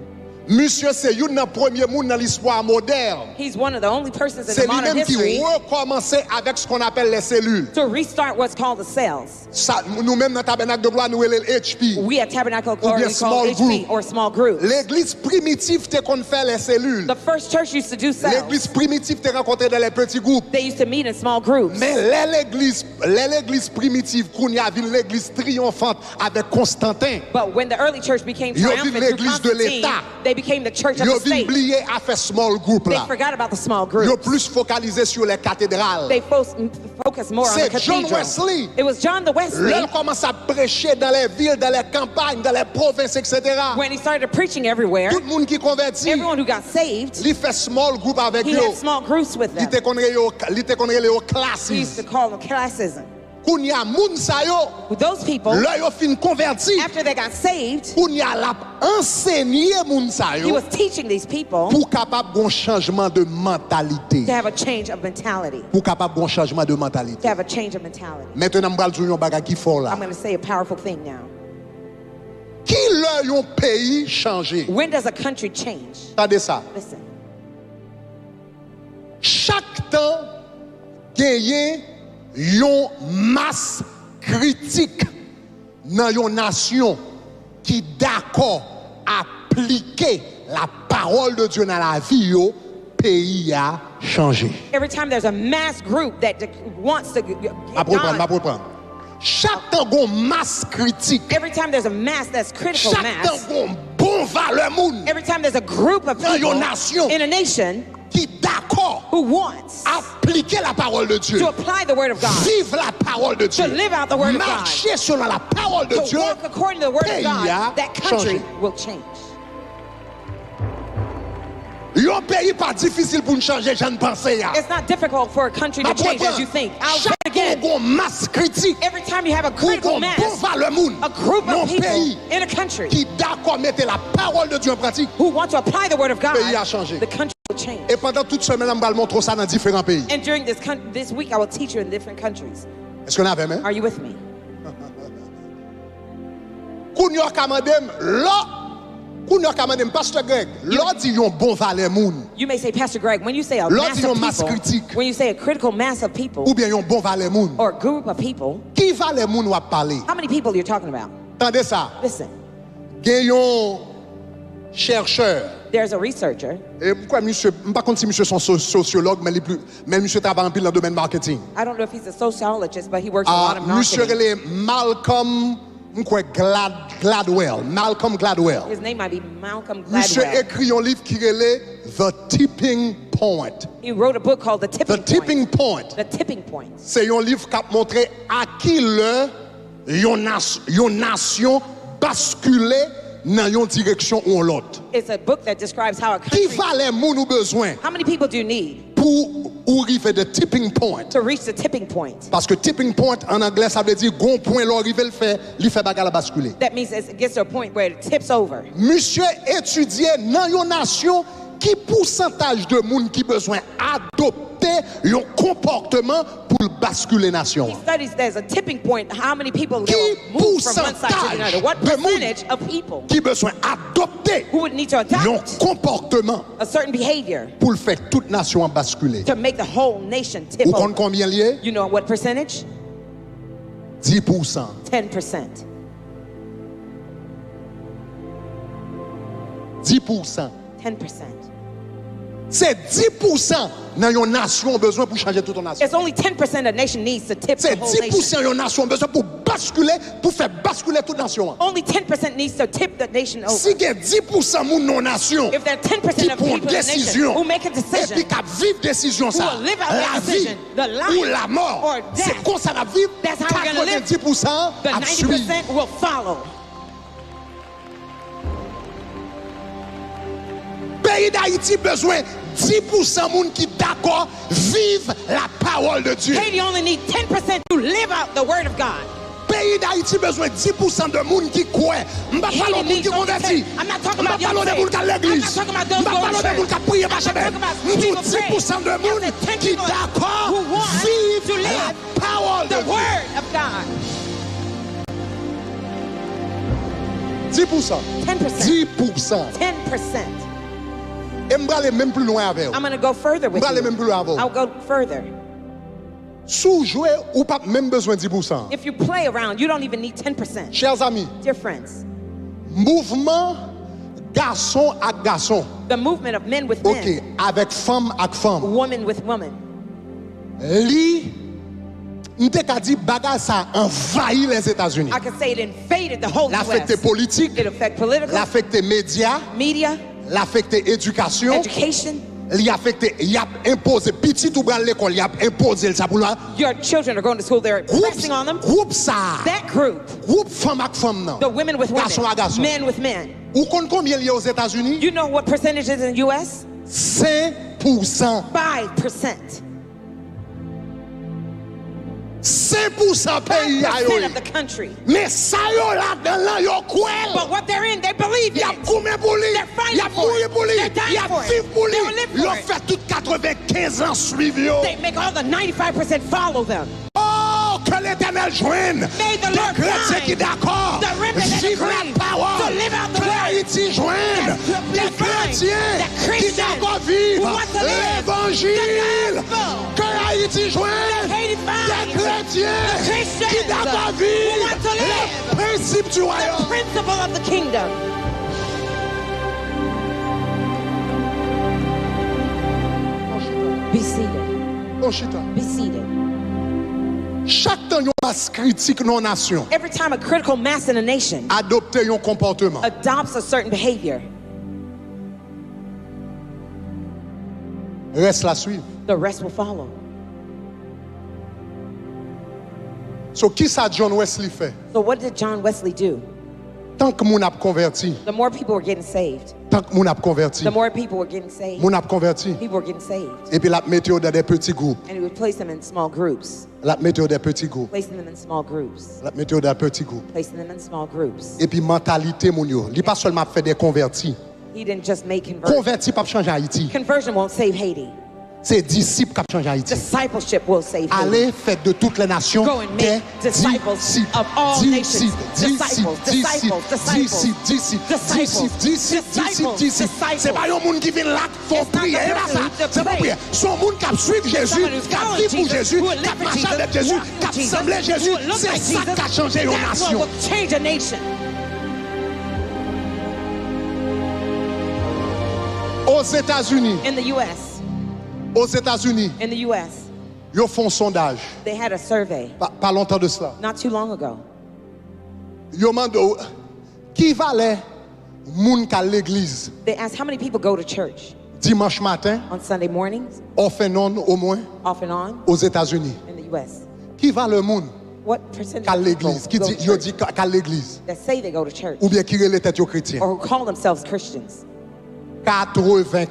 Monsieur, c'est une des premiers monde dans l'histoire moderne. He's one of the only persons in C'est the modern lui-même qui history recommençait avec ce qu'on appelle les cellules. to restart what's called the cells. Ça, nous-mêmes dans le tabernacle de gloire, nous appelons HP. We at Tabernacle of Ou Glory bien we call small HP group. or small groups. L'église primitive te qu'on fait les cellules. The first church used to do cells. L'église primitive te rencontré dans les petits groupes. They used to meet in small groups. Mais l'église primitive, qu'on y a vu l'église triomphante avec Constantin. But when the early church became Ils ont vu triumphant through l'église de Constantine, l'État. they became the church of Ils the ont state. oublié à faire small group They là. forgot about the small Ils ont groups. plus focalisé sur les cathédrales. They focused more on the C'est John cathedral. Wesley. It was John the Wesley Là, il commence à prêcher dans les villes, dans les campagnes, dans les provinces, etc. when he started preaching everywhere. Tout le monde qui convertit, Everyone who got saved, il fait small group avec he eux. had small groups with Il them. te connaît les He classes. used to call them classism. Koun y a moun sa yo, With those people, là yo fin converti. after they got saved, Koun y a la enseigné moun sa he yo was teaching these people pour capable gon changement de mentalité. to have a change of mentality. Pour capable gon changement de To mentalité. have a change of mentality. Maintenant m'bral djou yon bagay ki fort là. I'm going to say a powerful thing now. Qui le yon pays changé? When does a country change? Tendez ça. Listen. Chaque temps gagne yon masse critique dans yon nation qui d'accord appliquer la parole de Dieu dans la vie yo, pays a changé. Every time there's a mass group that wants to Ma reprendre. Chaque temps gon masse critique. every time there's a mass that's critical Chaque temps mass, gon bon valeur moun every time there's a group of Dans people your nation. in a nation qui d'accord who wants appliquer la parole de Dieu. to apply the word of God, Vivre la parole de Dieu. to live out the word of God, Marcher selon la parole de to Dieu. walk according to the word of pays God, a that country changé. will change. Yon pays pas difficile pour nous changer, je ne pensais ya. It's not difficult for a country to change as you think. I'll say it Chaque again. gon masse critique. Every time you have a Ou critical gon bon mass, valeur moun. a group Yon of people pays in a country qui d'accord mettre la parole de Dieu en pratique. who want to apply the word of God, Pays a changé. the country will change. Et pendant toute semaine, on va montrer ça dans différents pays. And during this week, I will teach you in different countries. Est-ce qu'on a fait, hein? Are you with me? Koun yon kamandem, là, koun yon kamandem, Pasteur Greg, là dit yon bon valeur moun. You may say, Pastor Greg, when you say a Là, mass dis yon of masse people, critique. when you say a critical mass of people Ou bien yon bon valeur moun. or a group of people, Qui valeur moun wap parler? how many people you're talking about? Tendez ça. Listen, Gen yon chercheur. there's a researcher. Et pourquoi monsieur, je ne sais pas si monsieur son sociologue, mais monsieur travaille en pile dans le domaine marketing. I don't know if he's a sociologist, but he works a lot of Monsieur marketing. relé Malcolm Gladwell. Malcolm Gladwell. His name might be Malcolm Monsieur Gladwell. écrit un livre qui relé The Tipping Point. He wrote a book called The The Tipping Tipping Point. Point. The Tipping Point. C'est un livre qui a montré à qui yon nation basculé dans une direction ou l'autre. It's a book that describes how a Qui country. valait moun ou besoin How many people do you need pour arriver de tipping point? to reach the tipping point? Parce que tipping point en anglais ça veut dire gon point l'arriver le fait, il fait bagarre la basculer. That means it gets to a point where it tips over. Monsieur étudiait dans une nation qui pourcentage de monde qui besoin adopter un comportement pour basculer He nation. studies there's a tipping point. How many people Qui will move from one side to another? What pourcentage de monde percentage of people qui besoin adopter who would need to un adopt comportement a certain behavior pour le faire toute nation basculer. to make the whole nation tip Vous comprenez over? combien lié? You know what percentage? 10%. 10%. 10%. 10%. C'est 10% dans une nation besoin pour changer toute une nation. It's only 10% a nation needs to tip the C'est whole nation. 10% une nation besoin pour basculer, pour faire basculer toute nation. Only 10% needs to tip the nation over. Si il y a 10% de non nation If there are 10% qui of prend people in the nation décision who make a et puis decision, qui vivent décision who ça, will live out la that vie decision, the life ou la mort, or c'est death, comme ça la vie. that's how we're gonna live. 90% the à suivre. 90% will follow. Pays d'Haïti besoin 10% de monde qui d'accord vivent la parole de Dieu. Haiti only needs 10% to live out the word of God. Pays d'Haïti besoin 10% de monde qui croit. Je ne parle pas de monde qui convertit. I'm not talking Je ne about parle pas de young monde qui à faith. I'm l'église. not talking about Je ne those who parle go pas to de monde qui church. prié I'm par not talking about Nous people 10% de monde There's 10 qui people d'accord who want vivent to la live parole de the Dieu. word of God. 10%. 10%. 10%. 10%. Et je vais aller même plus loin avec vous. I'm going to go further with Je vais aller même you. plus loin avec vous. I'll go further. Sous jouer ou pas même besoin de 10%. If you play around, you don't even need 10%. Chers amis, Dear friends, mouvement garçon à garçon. the movement of men with OK, men, avec femme à femme. woman with woman, Li n'était qu'à dire bagage ça envahit les États-Unis. I could say it invaded the whole L'affecté US. politique, It affected political, l'affecté médias, media, l'affecté éducation, education. il affecté, il a imposé petit ou grand l'école, il a imposé ça pour là. Your children are going to school, they're pressing on them. Groupe ça, That group, groupe femme avec femme non. the women with Garçon à garçon. women, men with men. Ou compte combien il y a aux États-Unis? You know what percentage is in the US? 5%. 5%. 5% pays a 5% yo. of the country. Mais ça yo là dans là yo But kwel. what they're in, they believe Il y a in it. combien pour lui? They're fighting Il y a for it. mourir pour lui. They're dying Il y a for it. vivre pour lui. They will live Il for a it. fait tout 95 ans suivre yo. They make all the 95% follow them. Oh, que l'Éternel joigne May the des Lord chrétiens find qui d'accord the remnant that vivent agree la parole. to live out the Que word. Haïti joigne That des we find chrétiens that qui Christians d'accord vivre who want to live l'évangile. the gospel. Que Haïti joigne Haiti des finds chrétiens the Christians qui d'accord who vivre want to live les principes du the royaume. principle of the kingdom. Be seated. Bon, chita. Be seated. Chaque temps yon masse critique non nation Every time a critical mass in a nation adopte yon comportement. adopts a certain behavior, Reste la suivre. the rest will follow. So qui ça John Wesley fait? So what did John Wesley do? Tant que moun ap converti, The more people were getting saved, tant que moun ap converti, the more people were getting saved, moun ap converti. people were getting saved. Et puis la mette dans des petits groupes. And he would place them in small groups, La mette dans des petits groupes. placing them in small groups, La mette dans des petits groupes. placing them in small groups. Et puis mentalité moun yo, li pas seulement fait des convertis. He didn't just make conversion. Converti pas changer Haïti. Conversion won't save Haiti. C'est disciples qui changent Haïti. Discipleship will save Haiti. Allez, faites de toutes les nations Go and des make disciples disciples. of all nations. Disciples, Disciples, disciples, disciples, disciples, disciples, disciples. C'est pas un monde qui vient là, faut It's not prier. the C'est pas person ça. to C'est pas pray. prier. Son monde qui suit Jésus, someone who's qui following vit pour Jesus, Jésus, who will qui live for marche Jesus, avec Jésus, walk with qui Jesus, semble Jésus. who will look C'est like ça Jesus. qui a changé une That's what nation. will change a nation. Aux États-Unis, In the U.S., aux États-Unis, in the U.S., ils font un sondage. they had a survey Pas longtemps de cela. not too long ago. Ils demandent qui valait moun ka l'église They asked how many people go to church dimanche matin, on Sunday mornings, off and on au moins, off and on, aux États-Unis. in the U.S. Qui va le monde What percentage qu'à of people l'église, qui go dit, to yo church dit qu'à l'église, that say they go to church ou bien qui relève tête aux chrétiens? or who call themselves Christians? 84%.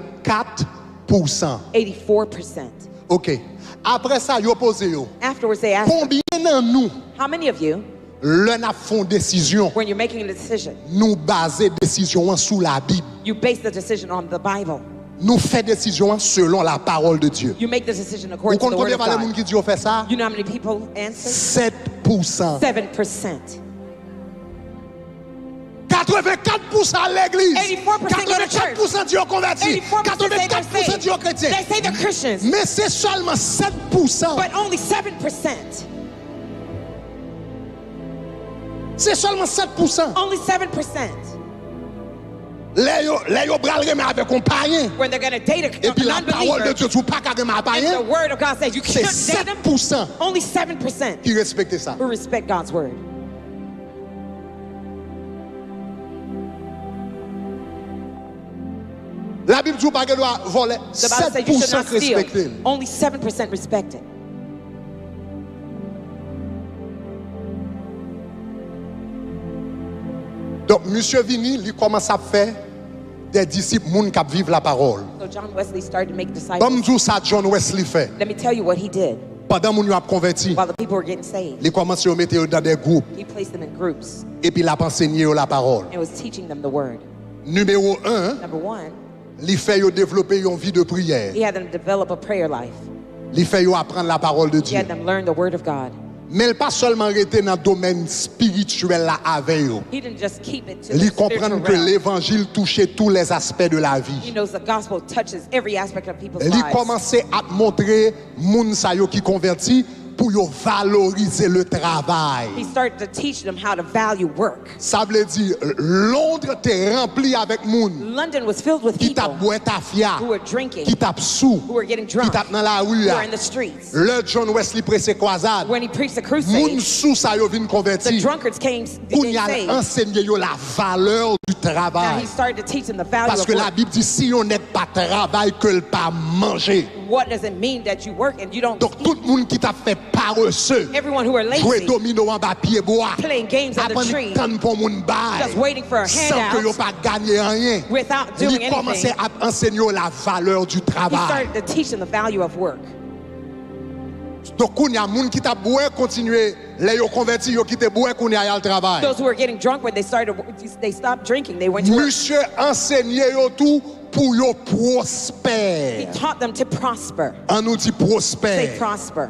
84%. OK. Après ça, yo pose yo. Afterwards, they asked them, Combien de nous, how many of you, le n'a font décision, when you're making a decision, nous baser décision sous la Bible. you base the decision on the Bible? Nous fait décision selon la parole de Dieu. You make the decision Vous according to the comprenez Word of combien de monde God. qui dit on fait ça? You know how many people answered? 7%. 7%. 84% à l'église. 84% go to church. 84% dit on converti. 84% say they're 84% saved. dit on chrétien. They say they're Christians, Mais c'est seulement 7%. but only 7%. C'est seulement 7%. Only 7%. Les yo bral reme avec un païen. when they're going to date Et puis a la parole de non-believer, Dieu, tu pas qu'à reme un and the païen. word of God says you C'est can't date them, 7% only 7% qui respectent ça. who respect God's word. La Bible dit pas qu'elle doit voler. The Bible says you should 7% not steal. respectent. Only 7% respect it. Donc, monsieur Vini, il commence à faire des disciples moun qui vivent la parole. So John Wesley started to make disciples. Comme dit ça, John Wesley fait. Let me tell you what he did Pendant moun yo a converti, while the people were getting saved. il commence à mettre dans des groupes He placed them in groups et puis il a enseigné la parole. and was teaching them the word. Numéro 1, Number one, il fait yo développer une vie de prière. he had them develop a prayer life. Il fait yo apprendre la parole de He Dieu. had them learn the word of God. Mais il pas seulement rester dans le domaine spirituel là avec eux. He didn't just keep it to the Il spiritual comprend que realm. l'évangile touchait tous les aspects de la He vie. knows the gospel touches every aspect of people's Il lives. commençait à montrer moun sa yo qui converti pour yo valoriser le He travail. started to teach them how to value work. Ça veut dire Londres t'est rempli avec moun London was filled with qui t'a people boit ta fia, who were drinking, qui t'a sous, who were getting qui drunk, t'a dans la rue. who were in the streets. Le John Wesley pressé croisade. When he preached the Moun crusade, sous sa yo vinn the converti. drunkards came Koun became y a saved. enseigné yo la valeur du Now travail. he started to teach them the value Parce of que la work. Bible dit si on n'est pas travail que le pas manger. What does it mean that you work and you don't Donc tout le monde qui t'a fait paresseux, Everyone who are jouer lazy, domino en bas pied bois, playing games on the avant tree, de pour moun bail, just waiting for a sans que yo handout pas gagner rien. without doing Il commençait anything. à enseigner la valeur du He travail. started to teach them the value of work. Donc il y a moun qui t'a boire continuer les yo converti yo qui te boire qu'on y a le travail. Those who were getting drunk when they stopped drinking, they went to work. Monsieur enseigné yo tout pour yo He prospère. taught them to prosper. On nous dit Say prospère. prosper.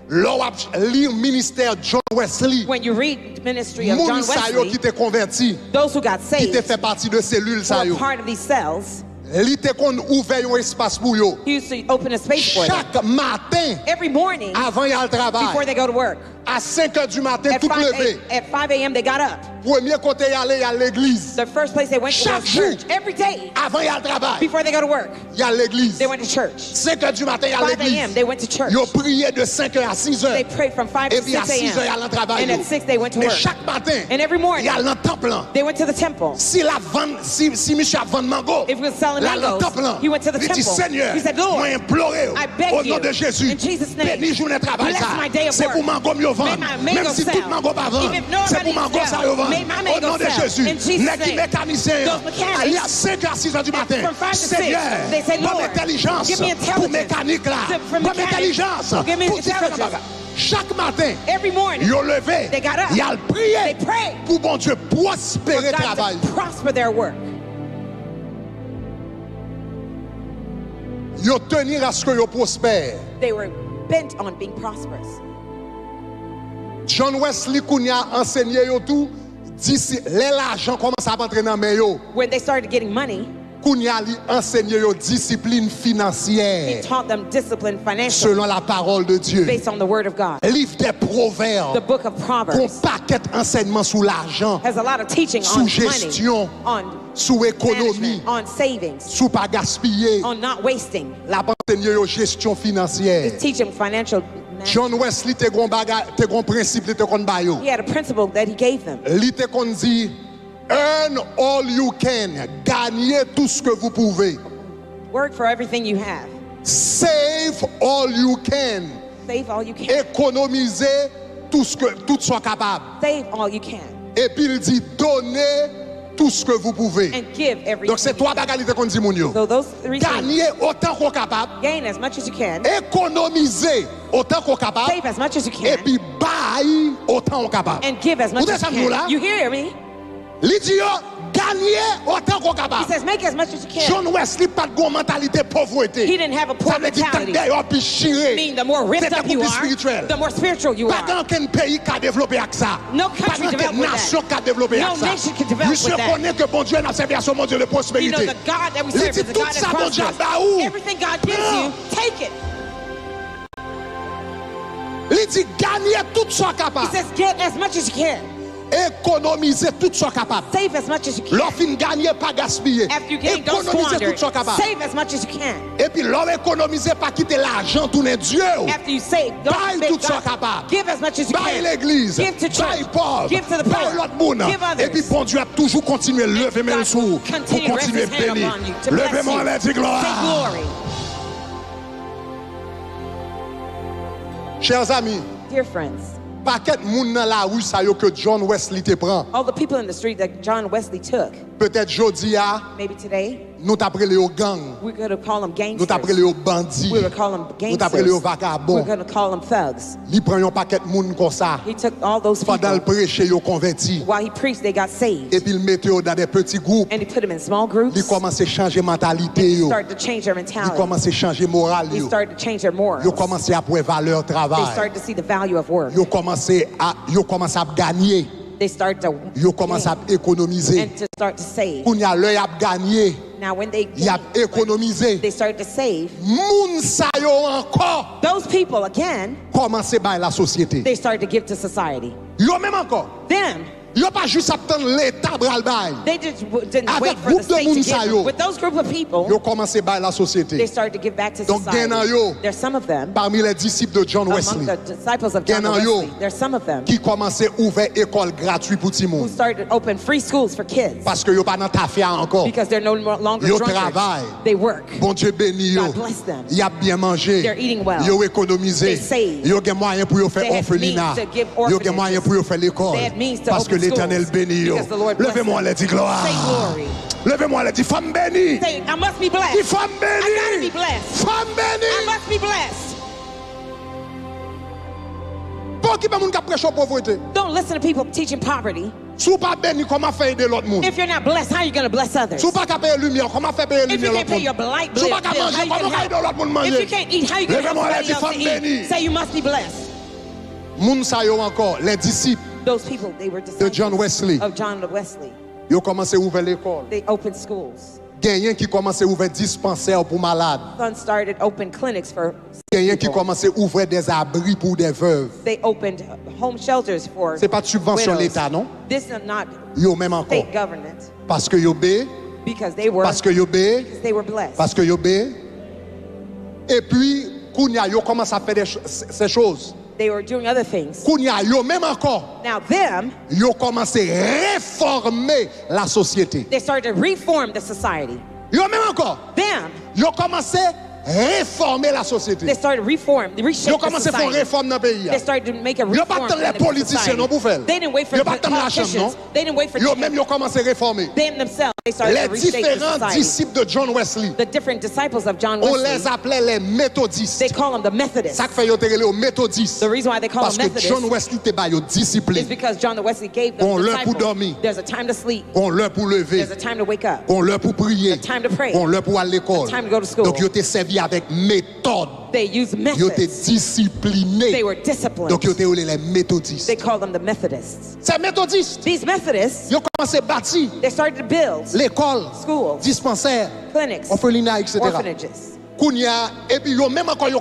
Lors lire ministère John Wesley, When you read the ministry of John moun sa yo Wesley, qui te converti, those who got qui te saved fait partie de cellule sa were yo. part of these cells. Li te kon ouvert un espace pour yo. He used to open a space for them. Chaque matin, Every morning avant y a le before travail, they go to work, à 5 h du matin, at tout 5 levé. a.m. they got up. Premier côté y aller à l'église. The first place they went to Chaque was jour. church. Every day Avant y a le travail, before they go to work, y a l'église. they went to church. 5 h du matin, y a 5 a.m. l'église. they went to church. Yo prié de 5 h à 6 They h. prayed from 5 Et to puis à 6 6 h y a a.m. le travail. And at 6 they went to Mais work. chaque matin, And every morning y a le temple. they went to the temple. Si monsieur a vendu mango, If he was selling là, le mangoes, temple, he went to the il dit temple. Seigneur, He said, Lord, moi implore I beg au nom you, de Jésus, in Jesus' name, bénis journée de travail bless ça. my day of C'est work. pour mango mieux vendre. May my Même mango si tout sell. mango pas vendre, Even if c'est pour nobody mango ça sell, yo vendre. may my Au mango nom de sell. Jésus, In Jesus' les qui name. mécaniciens, Those mechanics, il y a 5 à 6 h du matin. from 5 to 6, Seigneur, they say, bonne Lord, intelligence give me pour intelligence. mécanique là. For Bonne mechanics, intelligence give me pour différents intelligence. bagages. Chaque matin, Every morning, yo levé, They got up. il y a le prié They prayed. pour bon Dieu for prospérer le travail. God to prosper their work. Yo tenir à ce que yo prospère. They were bent on being prosperous. John Wesley Kounia enseigné yo tout, d'ici l'argent commence à rentrer dans mes yo. When they started getting money, Kounia li enseigné yo discipline he financière taught them discipline financially selon la parole de Dieu. based on the word of God. Livre des The proverbes, book of qu'on Proverbs paquet enseignement sur l'argent, has a lot of teaching sous on money, gestion, on sous économie, management, on savings, sous pas gaspiller. on not wasting. La enseigné yo gestion financière. It's teaching financial management. John Wesley te gon bagay, te gon principe li te kon bayo. He had a principle that he gave them. Li te kon di, earn all you can, gagnez tout ce que vous pouvez. Work for everything you have. Save all you can, Save all you can. économisez tout soit capable. Save all you can. Et puis il dit, donnez tout ce que vous pouvez. And give everything. Donc c'est trois bagages li te kon di moun yo. So those three things. Gagnez autant qu'on capable, Gain as much as you can. économisez autant qu'on capable, Save as much as you et can. puis bail autant qu'on capable. And give as much Vous as you êtes nous là? can. You hear me? Li di yo, gagnez autant qu'on He capable. says, make as much as you can. John Wesley pas de mentalité pauvreté. He didn't have a poor Ça veut dire que mentality. d'ailleurs puis chiré. Meaning the more ripped C'est un up you groupe are, spirituel. the more spiritual you Pas are. dans quel pays qui a développé avec ça. No Pas country dans developed quelle with nation that. qui a développé No avec ça. nation can develop Monsieur with that. connaît que bon Dieu n'a servi à son mon Dieu de You know prospérité. the God that we Il serve dit is a tout God ça that bon Dieu prospers. a où? Everything God gives Non. you, take it. Il dit gagnez tout soit He capable. says, get as much as you can. Économiser tout ce capable. Save as much as you can. L'offre gagner pas gaspiller. After you gain, don't Économiser squander tout it. ce capable. Save as much as you can. Et puis l'homme économiser pas quitter l'argent tourner Dieu. After you save, don't Baille make tout ce God. capable. Give as much as you Baille can. l'église. Give to Baille church. pauvre. Give to the Baille poor. l'autre monde. Give others. Et puis bon Dieu a toujours continué à lever mes God sous will pour continue to rest continuer his hand bénir. upon you, to bless Levez-moi you. la dit Say gloire. glory. Chers amis, Dear friends, paquet moun dans la rue ça yo que John Wesley te prend. all the people in the street that John Wesley took, Peut-être jodi a maybe today, nous t'appelé au gang, we're going to call them nous gangsters. t'appelé au bandit, We're going to call them nous t'appelé au gangsters. vagabond. We're going to call them thugs. Li prend un paquet moun comme ça. He took all those Pendant le people. prêcher yo converti. While he preached, they got saved. Et puis il mettait yo dans des petits groupes. And he put them in small groups. Il commençait à changer mentalité yo. Started to change their Il mentality. commençait à changer morale They yo. started to change their morals. Yo commençait à prendre valeur They travail. started to see the value of work. Yo commençait à gagner. They started to Yo commençait à économiser. and to start to save. Pour y a l'œil à gagner, Now, when they il a économisé. they started to save, Moun sa yo encore those people again, commencé par la société. they started to give to society. Yo même encore. Them, Yo pas juste attendre l'état bral bay. they just didn't Avec wait for the groupe de state to moun give sa yo. them. With those group of people, Yo commencé par la they société. started to give back to Donc, gen nan yo. society. There's some of them, Parmi les disciples de John among Wesley, the disciples of John gen nan yo. Wesley, there's some of them qui commençait à ouvrir école gratuite pour tout le who monde. started to open free schools for kids Parce que yo pas dans ta fia encore. because they're no longer Yo drunkards. travail. They work. Bon Dieu béni yo. God bless them. Y a bien mangé. They're eating well. Yo économisé. They save. Yo gen moyen pour yo faire They have orphelinat. means to give Yo gen orphanages. moyen pour yo faire l'école. They have means to Parce que open l'Éternel schools. béni yo. Because the Lord bless Levez-moi them. les dit gloire. Say glory. Levez-moi les dit femme bénie. Say, I must be blessed. Dis femme I gotta be bénie. blessed. Femme I bénie. must be blessed. Pour qui peut moun ka prêche en pauvreté? Don't listen to people teaching poverty. Sou pas béni, comment faire aider l'autre monde? If you're not blessed, how are you going to bless others? Sou pas ka payer lumière, comment faire payer If you lumière can't l'autre pay your monde? light Sou bill, pas ka how manger, you comment gonna faire help? aider l'autre monde If manger? you can't eat, how you going to help Levez-moi somebody les else to femmes bénies. eat? Say you must be blessed. Moun sa yo encore, les disciples, Those people, they were de John Wesley. disciples of John Wesley. Yo commencé à ouvrir l'école. They opened schools. Genyen qui commençait à ouvrir dispensaires pour malades. Some started open clinics for Genyen qui people. commençait à ouvrir des abris pour des veuves. They opened home shelters for C'est pas de subvention widows. l'État, non? This is not Yo même encore. state government Parce que yo bé, because they were parce que yo bé, blessed. parce que yo bé. Et puis, Kounia, yo commence à faire ces choses. They were doing other things. Kounia, yo même encore. Now them, Yo commencé à réformer la société. they started to reform the society. Yo même encore. Them, Yo commencé à réformer la société. they started to reform, Yo reshape the commencé à faire society. réforme dans le pays. They started to make a Yo reform pas tant les in the politiciens society. non pour faire. They didn't wait for Yo the pas tant la chambre, non? politicians. They didn't wait for Yo même yo commencé à réformer. them themselves. They started Les to reshape the différents society. disciples de John Wesley, The different disciples of John on Wesley, les appelait les méthodistes. they call them the Methodists. Ça fait yo te relé aux méthodistes. The reason why they call Parce them que John Methodists Wesley te ba yo is discipline. because John Wesley gave them On l'heure pour disciples. dormir. There's a time to sleep. On l'heure pour lever. There's a time to wake up. On l'heure pour prier. A time to pray. On l'heure pour aller à l'école. A time to go to school. Donc yo te servi avec méthode. They use Yo te methods. They discipliné. were disciplined. Donc yo te relé les méthodistes. They call them the Methodists. Ces méthodistes, These Methodists, yo commencé à bâtir they started to build l'école, schools, dispensaires, clinics, orphelinat, etc. orphanages. Kounia, et puis yo même encore yo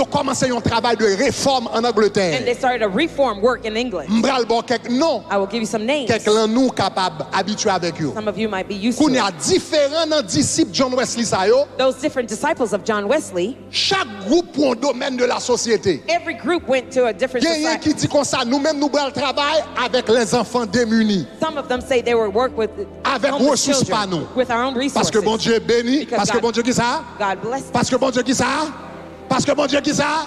commencé un travail de réforme en And Angleterre. they started a reform work in England. M'bral bon quelques noms, I will give you some names. quelques nous capables habitués avec yo. Some of you might be used to Kounia it. différents dans disciples John Wesley sa yo, Those different disciples of John Wesley, chaque groupe pour un domaine de la société. every group went to a different Quelqu'un qui society. dit comme ça, nous-mêmes nous bral travail avec les enfants démunis. Some of them say they would work with Avec homeless ressources children, pas nous. with our own Parce resources. que bon Dieu est béni, Because parce que God- bon Dieu qui ça? God bless them. Parce que bon Dieu qui ça? Parce que bon Dieu qui ça?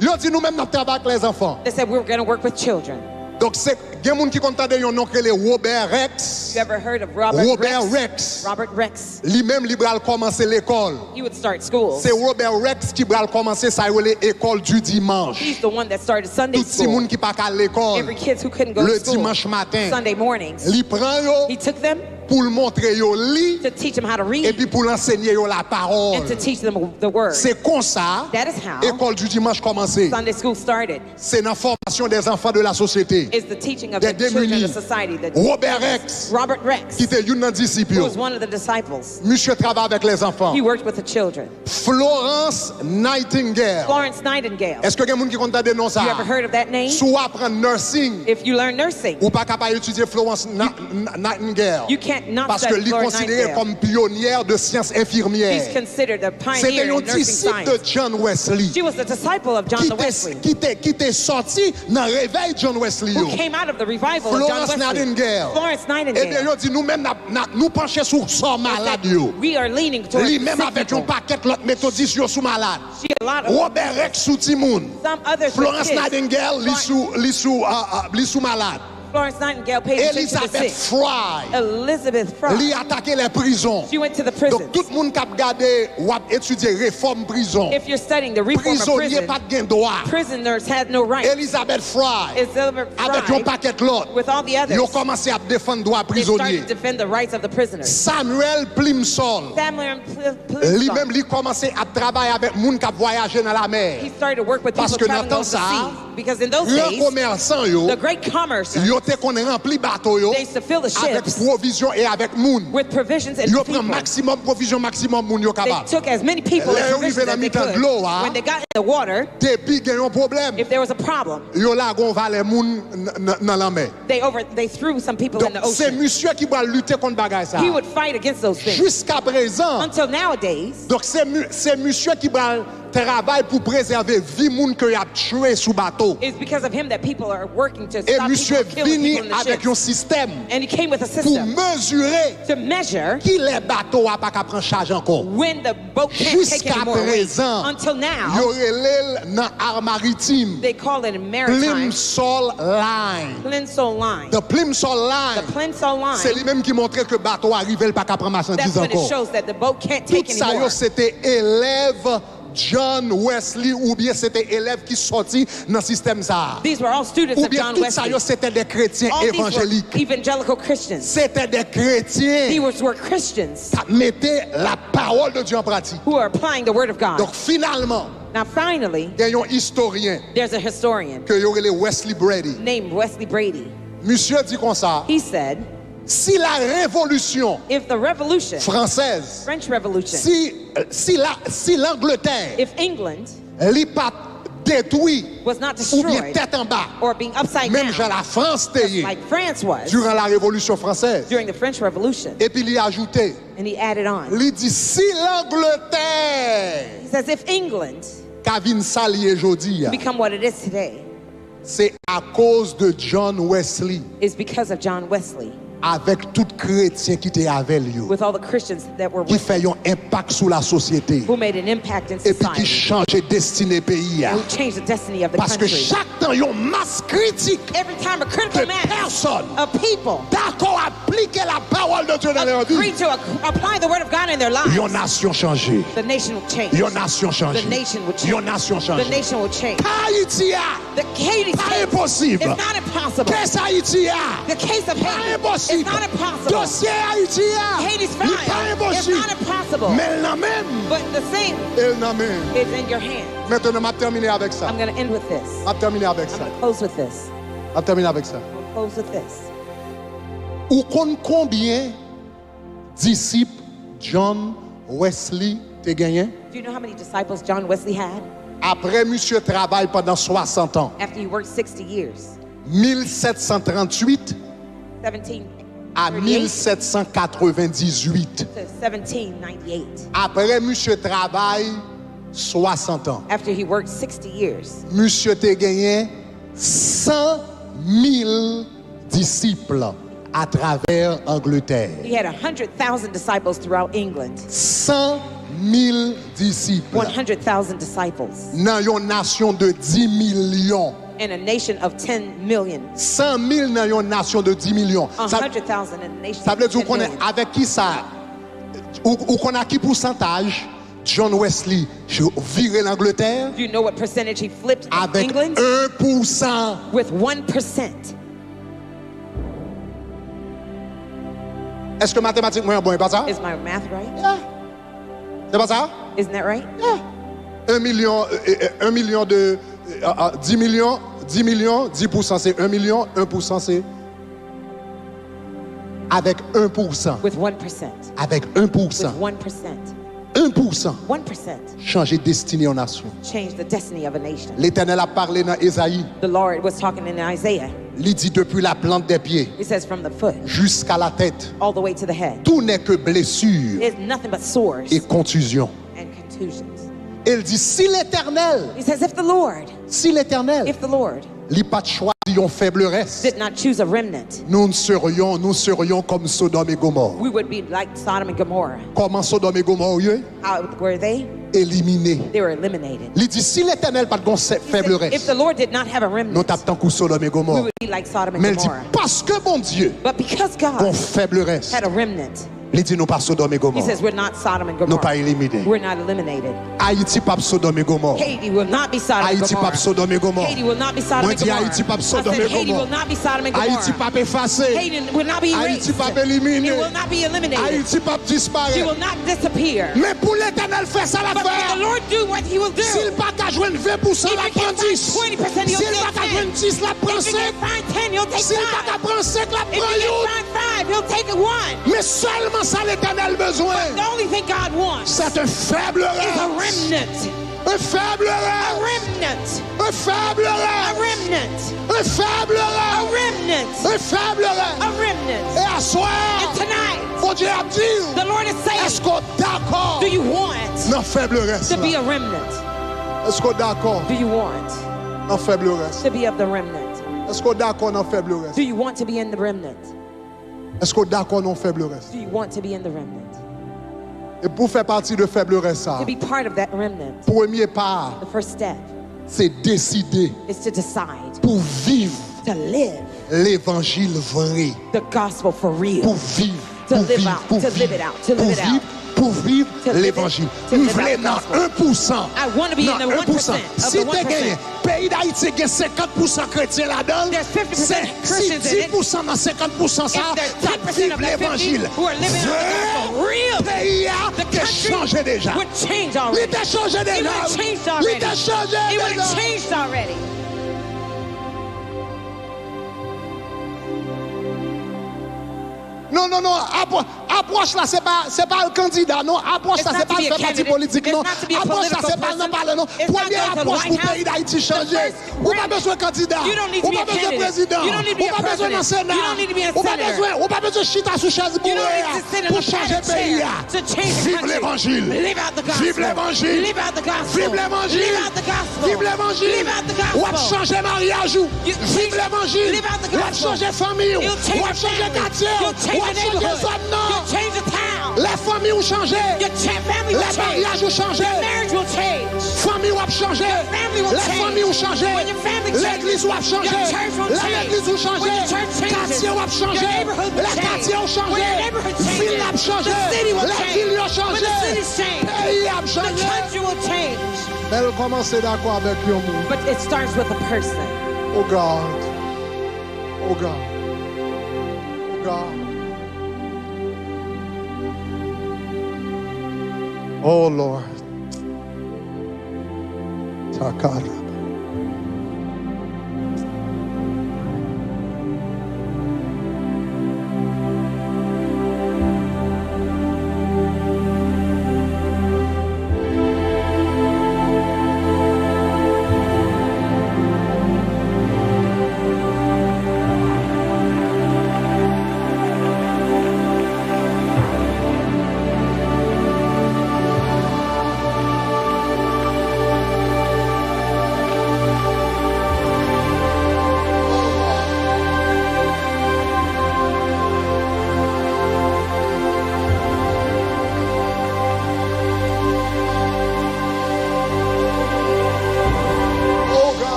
Yo dit nous-mêmes nous travaillons avec les enfants. They said we were going to work with children. Donc c'est gen moun qui contande yon nom que le Robert Rex. You ever heard of Robert Robert Rex? Rex. Robert Rex. Lui-même li bral commencer l'école. He would start schools. C'est Robert Rex qui bral commencer ça yon l'école du dimanche. He's the one that started Sunday Tout petit school. moun qui pas à l'école. Every kid who couldn't go Le to school dimanche matin. Sunday mornings. Li prend yo, He took them pour le montrer yo li to teach them how to et read, puis pour l'enseigner yo la parole. and to teach them the word. C'est comme ça That is how école du dimanche commencé. Sunday school started. C'est la formation des enfants de la société. Is the teaching of Des the children démunis. of society. That Robert Rex Robert Rex, qui était une disciple. who was one of the disciples, Monsieur travaille avec les enfants. he worked with the children. Florence Nightingale. Florence Nightingale. Est-ce que quelqu'un qui compte de nom ça? You ever heard of that name? Sous apprendre nursing If you learn nursing, ou pas capable d'étudier Florence Nightingale you can't not parce que study lui Florence considéré Nightingale. comme pionnière de sciences He's infirmières. considered a C'était pioneer un in nursing disciple de science. John Wesley She was the disciple of John qui the Wesley, était sorti dans le réveil John Wesley. who came out of the revival of John Florence Wesley. Nightingale. Florence Eh bien, Nightingale. il dit nous-mêmes, nous penchons sur son malade. Yo. We are leaning towards Lui-même sick avec un people. paquet l'autre méthodiste yo sous malade. She had a lot of Robert Rex sous Timoun. some others with Florence kids. Nightingale li sous malade. Florence Nightingale paid attention to the Elizabeth sick. Fry Elizabeth Fry. li attaqué les prisons. She went to the Donc prisons. tout le monde qui a regardé ou a étudié réforme prison. If you're studying the reform of Prisonnier prison, pas de gain droit. prisoners had no rights. Elizabeth Fry Elizabeth avec un Fry, paquet l'autre. with all the others, Ils ont commencé à défendre droit they started prisonnier. to defend the rights of the prisoners. Samuel Plimsoll Samuel lui-même Plimsoll, lui commencé à travailler avec gens qui voyager dans la mer. he started to work with Parce people que dans traveling temps ça, overseas. Because in those Grand days, commerçant yo, the great commerce, yo te qu'on rempli bateau yo they used to fill the avec ships provision et avec moun. with provisions and Yo prend people. maximum provision maximum moun yo They capable. took as many people Là, and yo provisions arrivé dans as they mi-temps could. de l'eau, hein. When they got in the water, Depuis qu'il y a un problème, if there was a problem, yo la gon valet moun dans la mer. they threw some people in Donc the c'est ocean. monsieur qui va lutter contre bagay ça. He would fight against those things. Jusqu'à présent, Until nowadays, donc c'est monsieur qui va travailler pour préserver vie moun que y a tué sous bateau. it's because of him that people are working to Et stop people monsieur from killing vini people in the avec un ships. système And he came with a pour system mesurer to measure qui les bateaux a pas qu'à prendre charge encore. when the boat can't take Jusqu'à any more weight. présent, Until now, yo relèl dans art maritime they call it a maritime Plimsoll Line. Plimsoll line. The Plimsoll The Line, Plimsoll c'est line, lui-même qui montrait que bateau arrive, il pas qu'à prendre that's marchandises when it encore. shows that the boat can't Tout take ça any yo more. c'était élève John Wesley ou bien c'était élève qui sorti dans le système ça. These were all students Ou of bien John tout ça Wesley. yo c'était des chrétiens All these were évangéliques. evangelical Christians. C'était des chrétiens These were Christians qui mettaient la parole de Dieu en pratique. who are applying the word of God. Donc finalement, Now finally, il y a un historien there's a historian que yo relé Wesley Brady. named Wesley Brady. Monsieur dit comme ça, He said, si la révolution if the revolution, française, French Revolution, si l'Angleterre if England li pas détruit was not ou bien destroyed tête en bas, or being upside même down, genre la France t'ayé like France was durant la révolution française. during the French Revolution, Et puis il a ajouté, and he added on. il dit si l'Angleterre He says, if England Kavin Sali aujourd'hui, become what it is today, c'est à cause de John Wesley is because of John Wesley, avec tout chrétien qui était avec lui, with all the Christians that were qui with fait un impact sur la société who made an impact in et puis qui society, change destinée pays. and who changed the destiny of the Parce que country. chaque temps, il y a une masse critique Every time a de critical mass personnes of people d'accord à appliquer la parole de Dieu dans leur agree vie, to apply the word of God in their lives, il y a une nation changée. the nation will change. Il y a une nation changée. The nation will Il y a une change. nation The changée. nation will change. Haïti, The Haiti pas case impossible. is not impossible. Qu'est-ce Haïti? The case of Pas Haiti is impossible. not impossible. Dossier Haïti, Haiti's il pas file is impossible. not impossible. Mais elle n'a même, But the same elle n'a même. is in your hand. Maintenant, je vais terminer avec ça. I'm going to end with this. Je vais terminer avec I'm ça. going to close with this. Je vais terminer avec ça. I'm going to close with this. Ou combien disciples John Wesley te gagné? Do you know how many disciples John Wesley had? Après, monsieur travaille pendant 60 ans. After he worked 60 years, 1738 à 1738 1798. to 1798. Après, monsieur travaille 60 ans. After he worked 60 years, Monsieur te gagné 100 000 disciples à travers Angleterre. he had 100,000 disciples throughout England. 100 000 disciples 100,000 disciples dans une nation de 10 millions. in a nation of 10 million. 100 000 dans une nation de 10 millions. Ça 100,000 in a nation ça veut of dire 10 qu'on est million. avec qui ça ou qu'on a qui pourcentage John Wesley viré l'Angleterre Do you know what percentage he flipped avec England? 1%. With 1%. Est-ce que mathématiquement bon, c'est pas ça? Is my math right? Yeah. C'est pas ça? Isn't that right? Yeah. 1 million de 10 millions, 10 millions, 10% c'est 1 million, 1% c'est avec 1%. With 1%. Avec With 1%. 1%. 1%. 1%. Changer destinée en nation. Change the destiny of a nation. L'Éternel a parlé dans Ésaïe. The Lord was talking in Isaiah. Il dit depuis la plante des pieds He says from the foot jusqu'à la tête, all the way to the head. tout n'est que blessure It's nothing but sores et contusion. and contusions. Il dit si l'Éternel, He says if the Lord il n'a pas choisi un faible reste, did not choose a remnant, nous serions comme Sodome et Gomorrhe. we would be like Sodom and Gomorrah. Comment Sodome et Gomorrhe yo? How were they? Éliminés. They were eliminated. Il dit si l'Éternel n'a pas de He said, faible if reste, the Lord did not have a nous remnant, tapons coup Sodome et we Gomorrhe. would be like Sodom and Mais il dit Gomorrah. parce que bon Dieu, But because bon God faible reste, had a remnant, il dit nous pas Sodome et He Gomorrhe. says we're not Sodom and Nous pas Gomorrah. éliminés. We're not eliminated. Haïti pas Sodome et Gomorrhe. Haiti will not be Sodom and Haïti pas Gomorrah. Sodome et Gomorrhe. Haiti will not be Sodom Moi and dis Gomorrah. Haïti pas I Sodome said et Haiti will Gomorrhe. not be Sodom and Haïti Gomorrah. pas effacé. Haiti will not be Haïti erased. pas éliminé. It will not be eliminated. Haïti pas She disparaître. will not disappear. Mais pour l'Éternel faire ça la But when faire. the Lord do what He will do, S'il pas qu'à jouer 20%, if la he prend can't find 10. 20%, he'll S'il take pas qu'à jouer 10. 10, la prend If he 5. can't find 10, he'll take S'il pas 5. qu'à prendre 5, la If prend he 1. can't find 5, he'll take it 1. Mais seulement ça l'Éternel besoin. The only thing God wants C'est un faible is a reste. remnant. Un faible A reste. remnant. Un faible A reste. remnant. Un faible A reste. remnant. Un faible A reste. remnant. Et à soir, And tonight, bon Dieu a dit, the Lord is est-ce saying, qu'on est d'accord do you want dans faible reste? to be là? a remnant? Est-ce qu'on est d'accord Do you want dans faible reste? to be of the remnant? Est-ce qu'on est d'accord dans faible reste? Do you want to be in the remnant? Est-ce qu'on est d'accord dans faible reste? Do you want to be in the remnant? Et pour faire partie de faible reste, ça, To be part of that remnant, premier pas, the first step c'est décider is to decide pour vivre to live l'évangile vrai. the gospel for real. Pour vivre, To pour live vivre, out, pour to vivre, live it out, to pour live it vivre, out. pour vivre To live it, l'évangile. to Nous live out voulons the dans gospel. 1%. I want to be in the 1% of Si the tu gagnes, 1%. pays d'Haïti, il y a 50% chrétiens là-dedans. There's 50% Si Christians in it. 10% dans 50% ça, If there's ça 10% vive of that 50 l'évangile. who are living out the gospel, real, Pays a the été changé déjà. country would change Il already. était changé It would déjà. have changed Il already. était changé It would déjà. have changed already. Non, approche là, c'est pas le candidat, non, approche It's là, not c'est to pas be a le parti candidate. politique, It's non, not to be a approche là, political c'est pas person. parler, non, It's not première going to the approche White pour pays House. d'Haïti The changer, first ou pas besoin de candidat, You don't need to ou be pas a besoin de candidate. président, You don't need to be ou a pas besoin d'un president. Sénat, You don't need to be a ou pas senator. besoin de chita sous chaise You don't need to sit in pour a changer padded pays. chair to change the Vive country. l'évangile. Live out the gospel. Vive l'évangile. Live out the gospel. Vive l'évangile. Live out the gospel. Vive l'évangile. Live out the Ou à gospel. changer mariage ou vive l'évangile. Live out the Ou à gospel. changer famille ou You'll change à your changer family. quartier You'll change ou à the changer neighborhood. zone non. You'll change the town. Les familles ont changé. Your family will Les change. mariages ont changé. Your marriage will change. Famille ont changé. family will Les change. familles ont changé. When your family changes, L'église a changé. your church will change. L'église a changé. When your church changes, Quartier a changé. your neighborhood will Les change. quartiers ont changé. When your neighborhood changes, Ville a changé. the city will Les change. villes ont When changé. the cities change, Pays a the changé. country will change. Mais elle commence d'accord avec eux. But it starts with a person. Oh God. Oh God. Oh God. Oh Lord. Takara.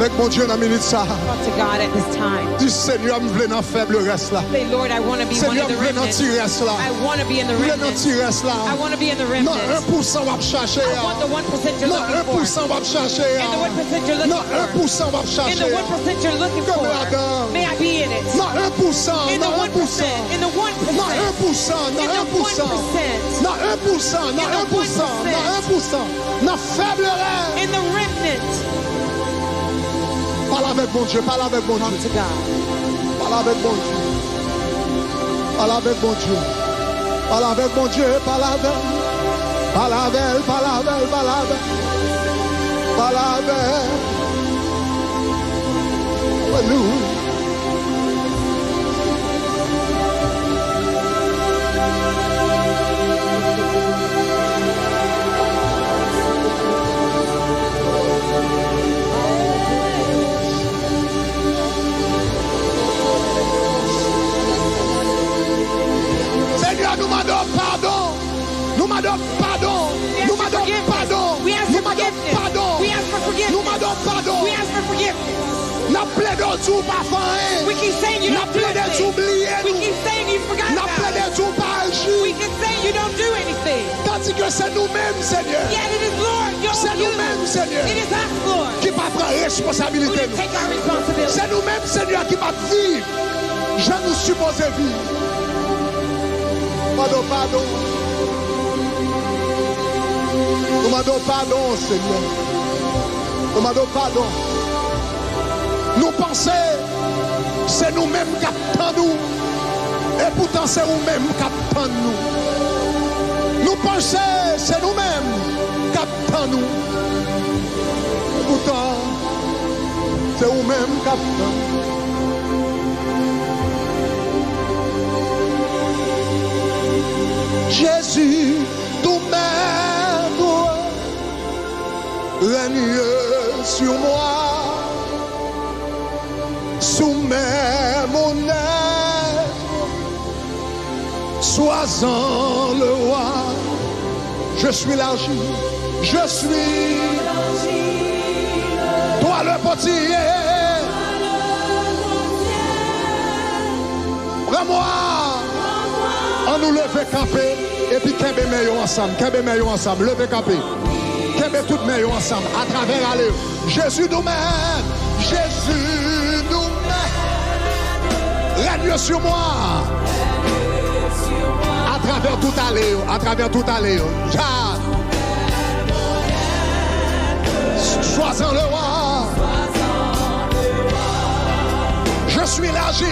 avec mon Dieu dans la minute ça. Talk to God at this time. Dis Seigneur, je veux dans faible reste là. Say, Lord, I want to be one Seigneur, of the je veux dans remnant. petit reste là. I want to be in the Je veux dans remnant. petit reste là. I want to be in the Non, remnant. 1% va chercher. I want the 1% you're Non, looking for. 1% va chercher. In the 1% you're Non, looking for. 1% va In chercher. the 1% you're looking Comme for. Adam. May I be in it. Non, 1%. In the Non, 1%. 1%. In the 1%. Non, 1%. Non, In the 1%. 1%. Non, 1%. Non, 1%. Non, 1%. Non, faible reste. In the remnant. Parle avec mon Dieu. Parle avec mon Talk Dieu. to God. Parle avec mon Dieu. Parle avec mon Dieu. Parle avec mon Dieu. Parle avec. Parle avec. Parle avec. Parle avec. Parle avec. Alléluia. Seigneur, nous demandons pardon. Nous demandons pardon. Nous demandons pardon. We ask Nous for demandons forgiveness. pardon. We ask for Nous forgiveness. demandons pardon. We ask for forgiveness. Nous plaidons tout par faim. We keep saying you Nous don't do plaidons anything. oublier We nous. keep saying you forgot Nous about it. plaidons tout par We agir. can say you don't do anything. Tandis que c'est nous-mêmes, Seigneur, Yet it is Lord, C'est you. nous-mêmes, Seigneur. It is us, Lord, qui va prendre who responsabilité. did take our responsibility. C'est nous-mêmes, Seigneur, qui va vivre. Je nous suppose vivre. Pardon, pardon. Nous demandons pardon, Seigneur. Nous demandons pardon. Nous pensons, c'est nous-mêmes qui attendons nous. Et pourtant, c'est nous-mêmes qui attendons nous. Nous pensons, c'est nous-mêmes qui attendons nous. Et pourtant, c'est nous-mêmes qui attendons nous. Jésus, tout-même, règne sur moi, soumets mon être, sois-en le roi. Je suis l'argile, je suis toi le potier. Prends-moi. On nous leve camper et puis kembe meilleur ensemble, leve camper. Kembe tout meilleur ensemble, à travers aller. Jésus nous mène, Jésus nous mène. Règne sur moi. À travers tout aller, à travers tout aller. Sois-en le roi. Je suis l'argile.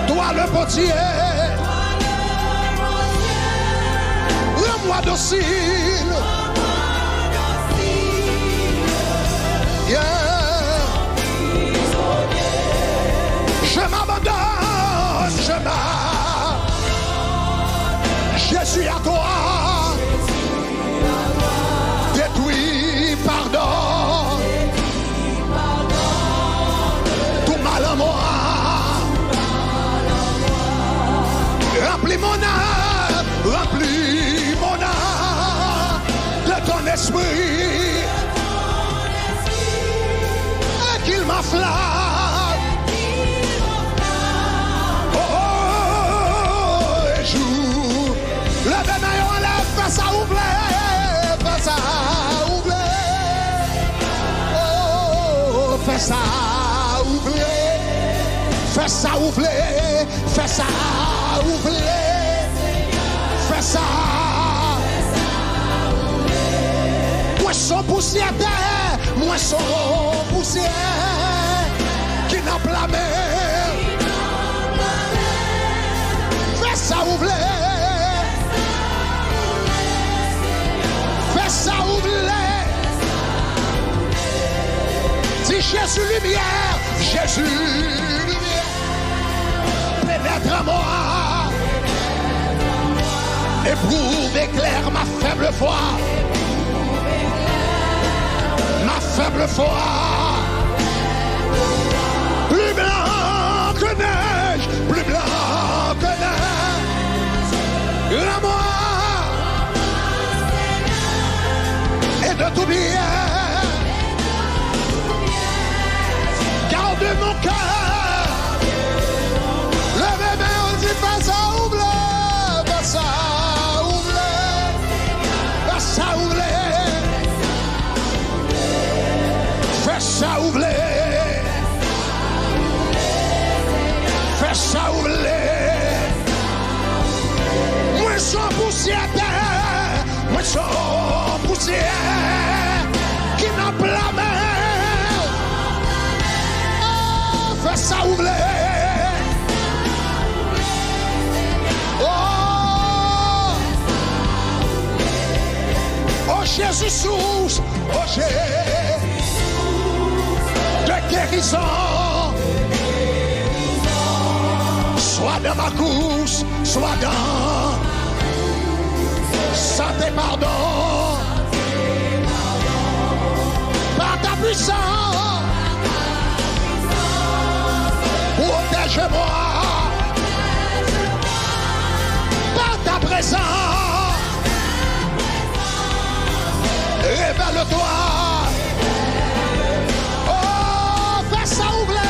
Toi le potier, rends-moi docile. Yeah. Je m'abandonne, Jésus à toi. Détruis, pardonne. Tout mal en moi. Remplis mon âme de ton esprit, et qu'il m'enflamme. Oh, et joue, levez main en l'air, fais ça ouvrir, fais ça ouvrir. Oh, fais ça ouvrir, fais ça ouvrir, fais ça ouvrir, fais ça. Moi son poussière terre, moi son poussière qui n'a pas la mer. Fais ça ouvrir, fais ça ouvrir. Dis Jésus lumière, Jésus lumière. Pénètre moi, éprouve, éclaire ma faible foi, ma faible foi. Plus blanc que neige, plus blanc que neige. Rends-moi et de tout bien. cœur. Levez main, on dit fais ça ouvre, fais ça ouvre, fais ça ouvre, fais ça ouvre, fais ça ouvre. Moi sans poussière, moi sans poussière qui n'a pas la main. Fais ça ouvre. Oh Jésus source, oh Jésus de guérison. Soit dans ma course, soit dans santé pardon. Par ta puissance, protège-moi. Par ta présence, révèle-toi. Oh, fais ça ouvrir.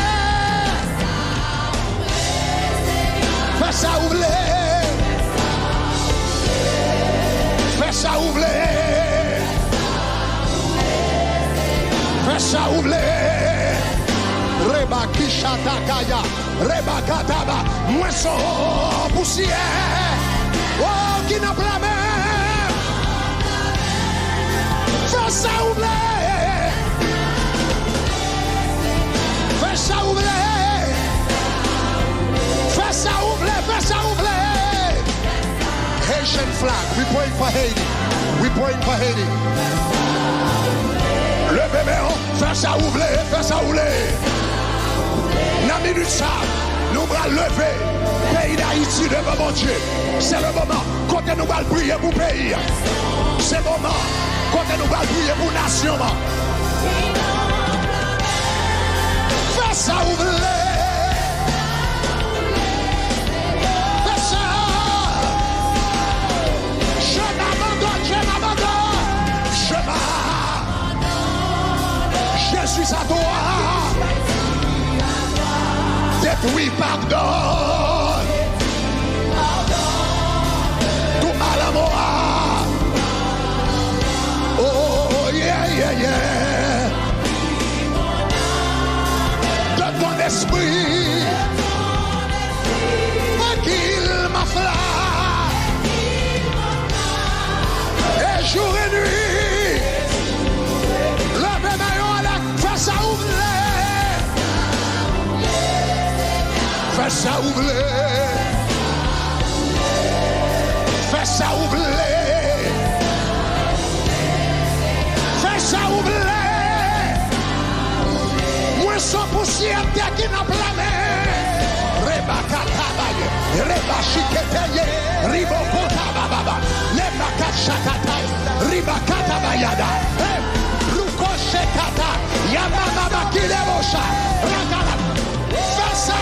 Fais ça ouvrir. Fais ça ouvrir. Fais ça ouvrir. Reba kishata kaya. Reba kataba. Moisson poussière. Oh, qui n'a pas la main. Fais ça ouvrir. Fais ça ouvrir. Fais ça ouvrir. Fais ça ouvrir. Haitian flag. We praying for Haiti. We praying for Haiti. Le bébé, fais ça ouvrir. Fais ça ouvrir. Dans la minute ça, nous allons lever. Pays d'Haïti devant mon Dieu. C'est le moment. Quand nous allons prier pour le pays. C'est le moment. Quand nous allons prier pour la nation. Fais ça ouvrir. Fais ça. Je m'abandonne, je m'abandonne. Je m'abandonne. Je suis à toi. Détruis, pardonne. Tout mal à moi. Oh, yeah, yeah, yeah. De ton esprit, qu'il m'afflamme. Et jour et nuit, le bénéon à la face à ouvrir. Fais ça ouvrir. Fais ça ouvrir. Fais ça ouvrir. Moi sans poussière qui n'a pas la main. Reba katabaye. Reba shiketeye. Riboko tabababa. Leba kachakatay. Riba katabayada. Luko shekata. Yamama kilebosha. Rakala. Fais ça.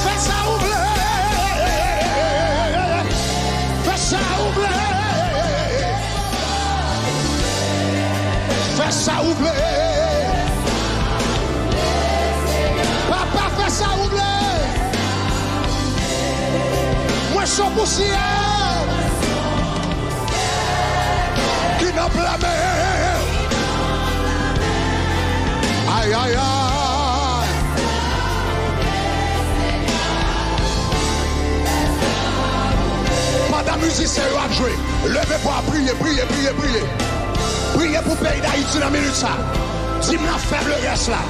Fais ça ouvrir. Fais ça ouvrir. Fais ça ouvrir. Papa, fais ça ouvrir. Moi, je suis poussière. Qui n'a pas la mer. Aïe, aïe, aïe. Pendant la musique, c'est eux à jouer. Levez pour prier, prier, prier, prier. Priez pour le pays d'Haïti dans la minute ça. Dis-moi faible reste là.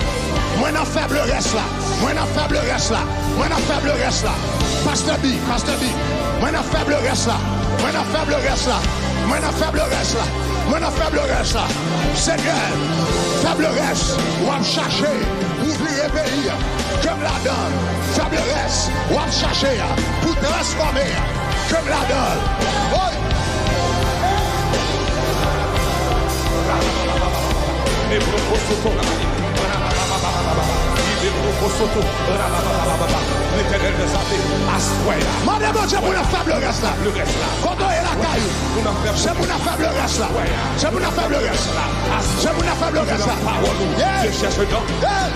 Moi non faible reste là. Moi non faible reste là. Moi non faible reste là. Pasteur B, Pasteur B. Moi non faible reste là. Moi non faible reste là. Moi non faible reste là. Moi non faible reste là. Seigneur, faible reste. Ou à me chercher. Ouvrir le pays. Comme la donne. Faible reste. Ou à me chercher. Pour transformer. Comme la donne. Oui. Madame, c'est pour la faible reste là. Quand on est la caille, c'est pour la faible reste là. C'est pour la faible reste là. C'est pour la faible reste là. Je cherche un homme,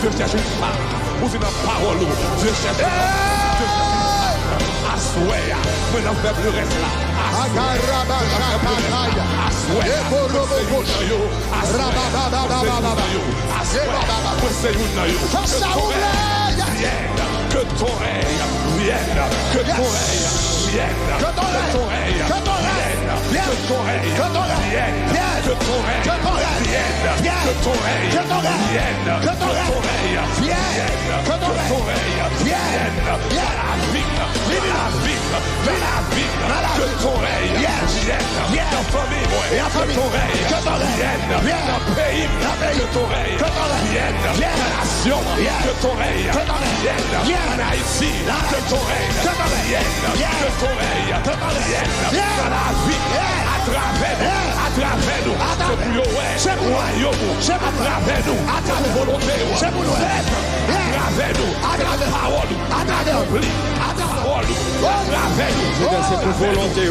je cherche une femme. Ou c'est dans parole. Dieu cherche. Dieu cherche. Assoya. Mais dans faible reste là. Que ton règne vienne, que ton règne vienne, que ton règne vienne, que ton règne vienne, que ton règne vienne, que ton règne vienne, que ton règne vienne, que ton règne vienne, que ton règne vienne, la vie, que ton règne vienne, la famille, que ton règne vienne, le pays, que ton règne vienne, la nation, que ton règne vienne, en Haïti, que ton règne vienne, que ton règne vienne, dans la vie, à travers nous, c'est pour royaume, à travers nous, à travers volonté, c'est pour nous, à travers nous, à travers parole, à travers parole, à travers nous, c'est pour volonté,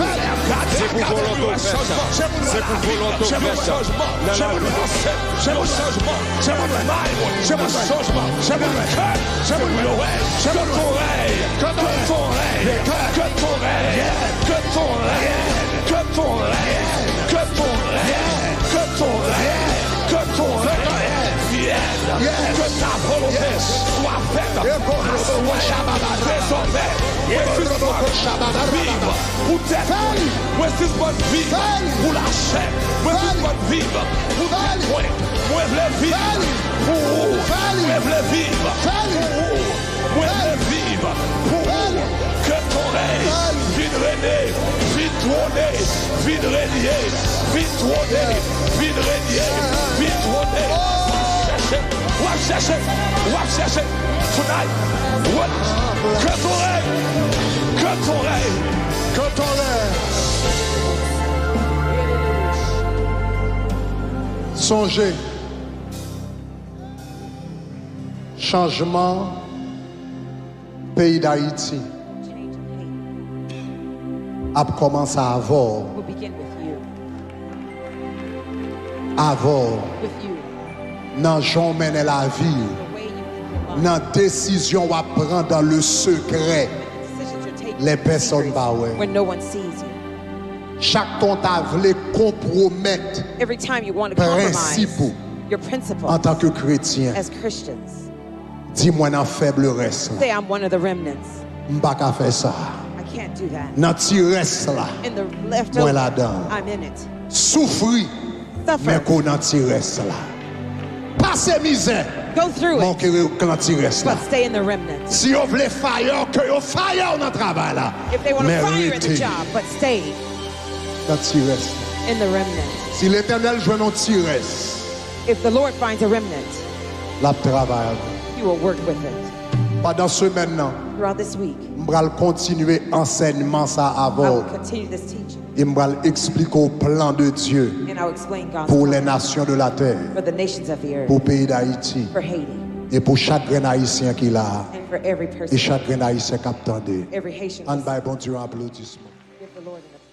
c'est pour volonté, c'est pour volonté, c'est pour changement, c'est pour changement, c'est pour c'est pour changement, c'est pour c'est pour c'est pour ton règne, que ton règne, que ton règne, que ton règne, que ton règne, que ton règne, que ton règne, que ton règne vienne, que ta volonté soit faite, désormais, vivre pour tes familles, vivre pour la chair, vivre pour tes points, vivre pour vivre pour que ton règne vide régner, vide trôner, vide régner, vide trôner, vide régner, vide trôner. Chercher tonight. Que ton règne, que ton règne, Que ton règne. Songez. Changement. Pays d'Haïti a commencé à avoir. Will begin with you. Avoir. With you. Dans j'emmène la vie. The way you live your life. Dans décision à prendre dans le secret. The decisions you're taking Les in personnes secret pas ouais. when no one sees you. Chaque temps t'as voulu compromettre Every time you want to compromise principe your en principles tant que chrétien. as Christians. Dis-moi dans faible reste. Say I'm one of the remnants. M'pas qu'à faire ça. I can't do that. Dans ti reste là. In the Moi leftover, là-dedans. I'm in it. Souffrir mais Suffer. qu'on dans ti reste là. Passez misère. Go through Mon it, cœur quand ti reste là. but stay in the remnant. Si on veut fire, que on fire dans le travail là. If they want to fire in the Méritez job, but stay dans ti reste. in the remnant. Si l'Éternel joue dans ti reste, If the Lord finds a remnant, la travail. He will work with it. Pendant ce maintenant, Throughout this week, je vais continuer enseignement ça I will avant continue this teaching et je vais expliquer au plan de Dieu and I'll explain God's pour les plan nations de la terre, for the nations of the earth, pour le pays d'Haïti for Haiti, et pour chaque grand haïtien qui l'a and for every et person, chaque grand haïtien qui attendait. every Haitian. En bas, bon Dieu, applaudissement. Give the Lord an applause.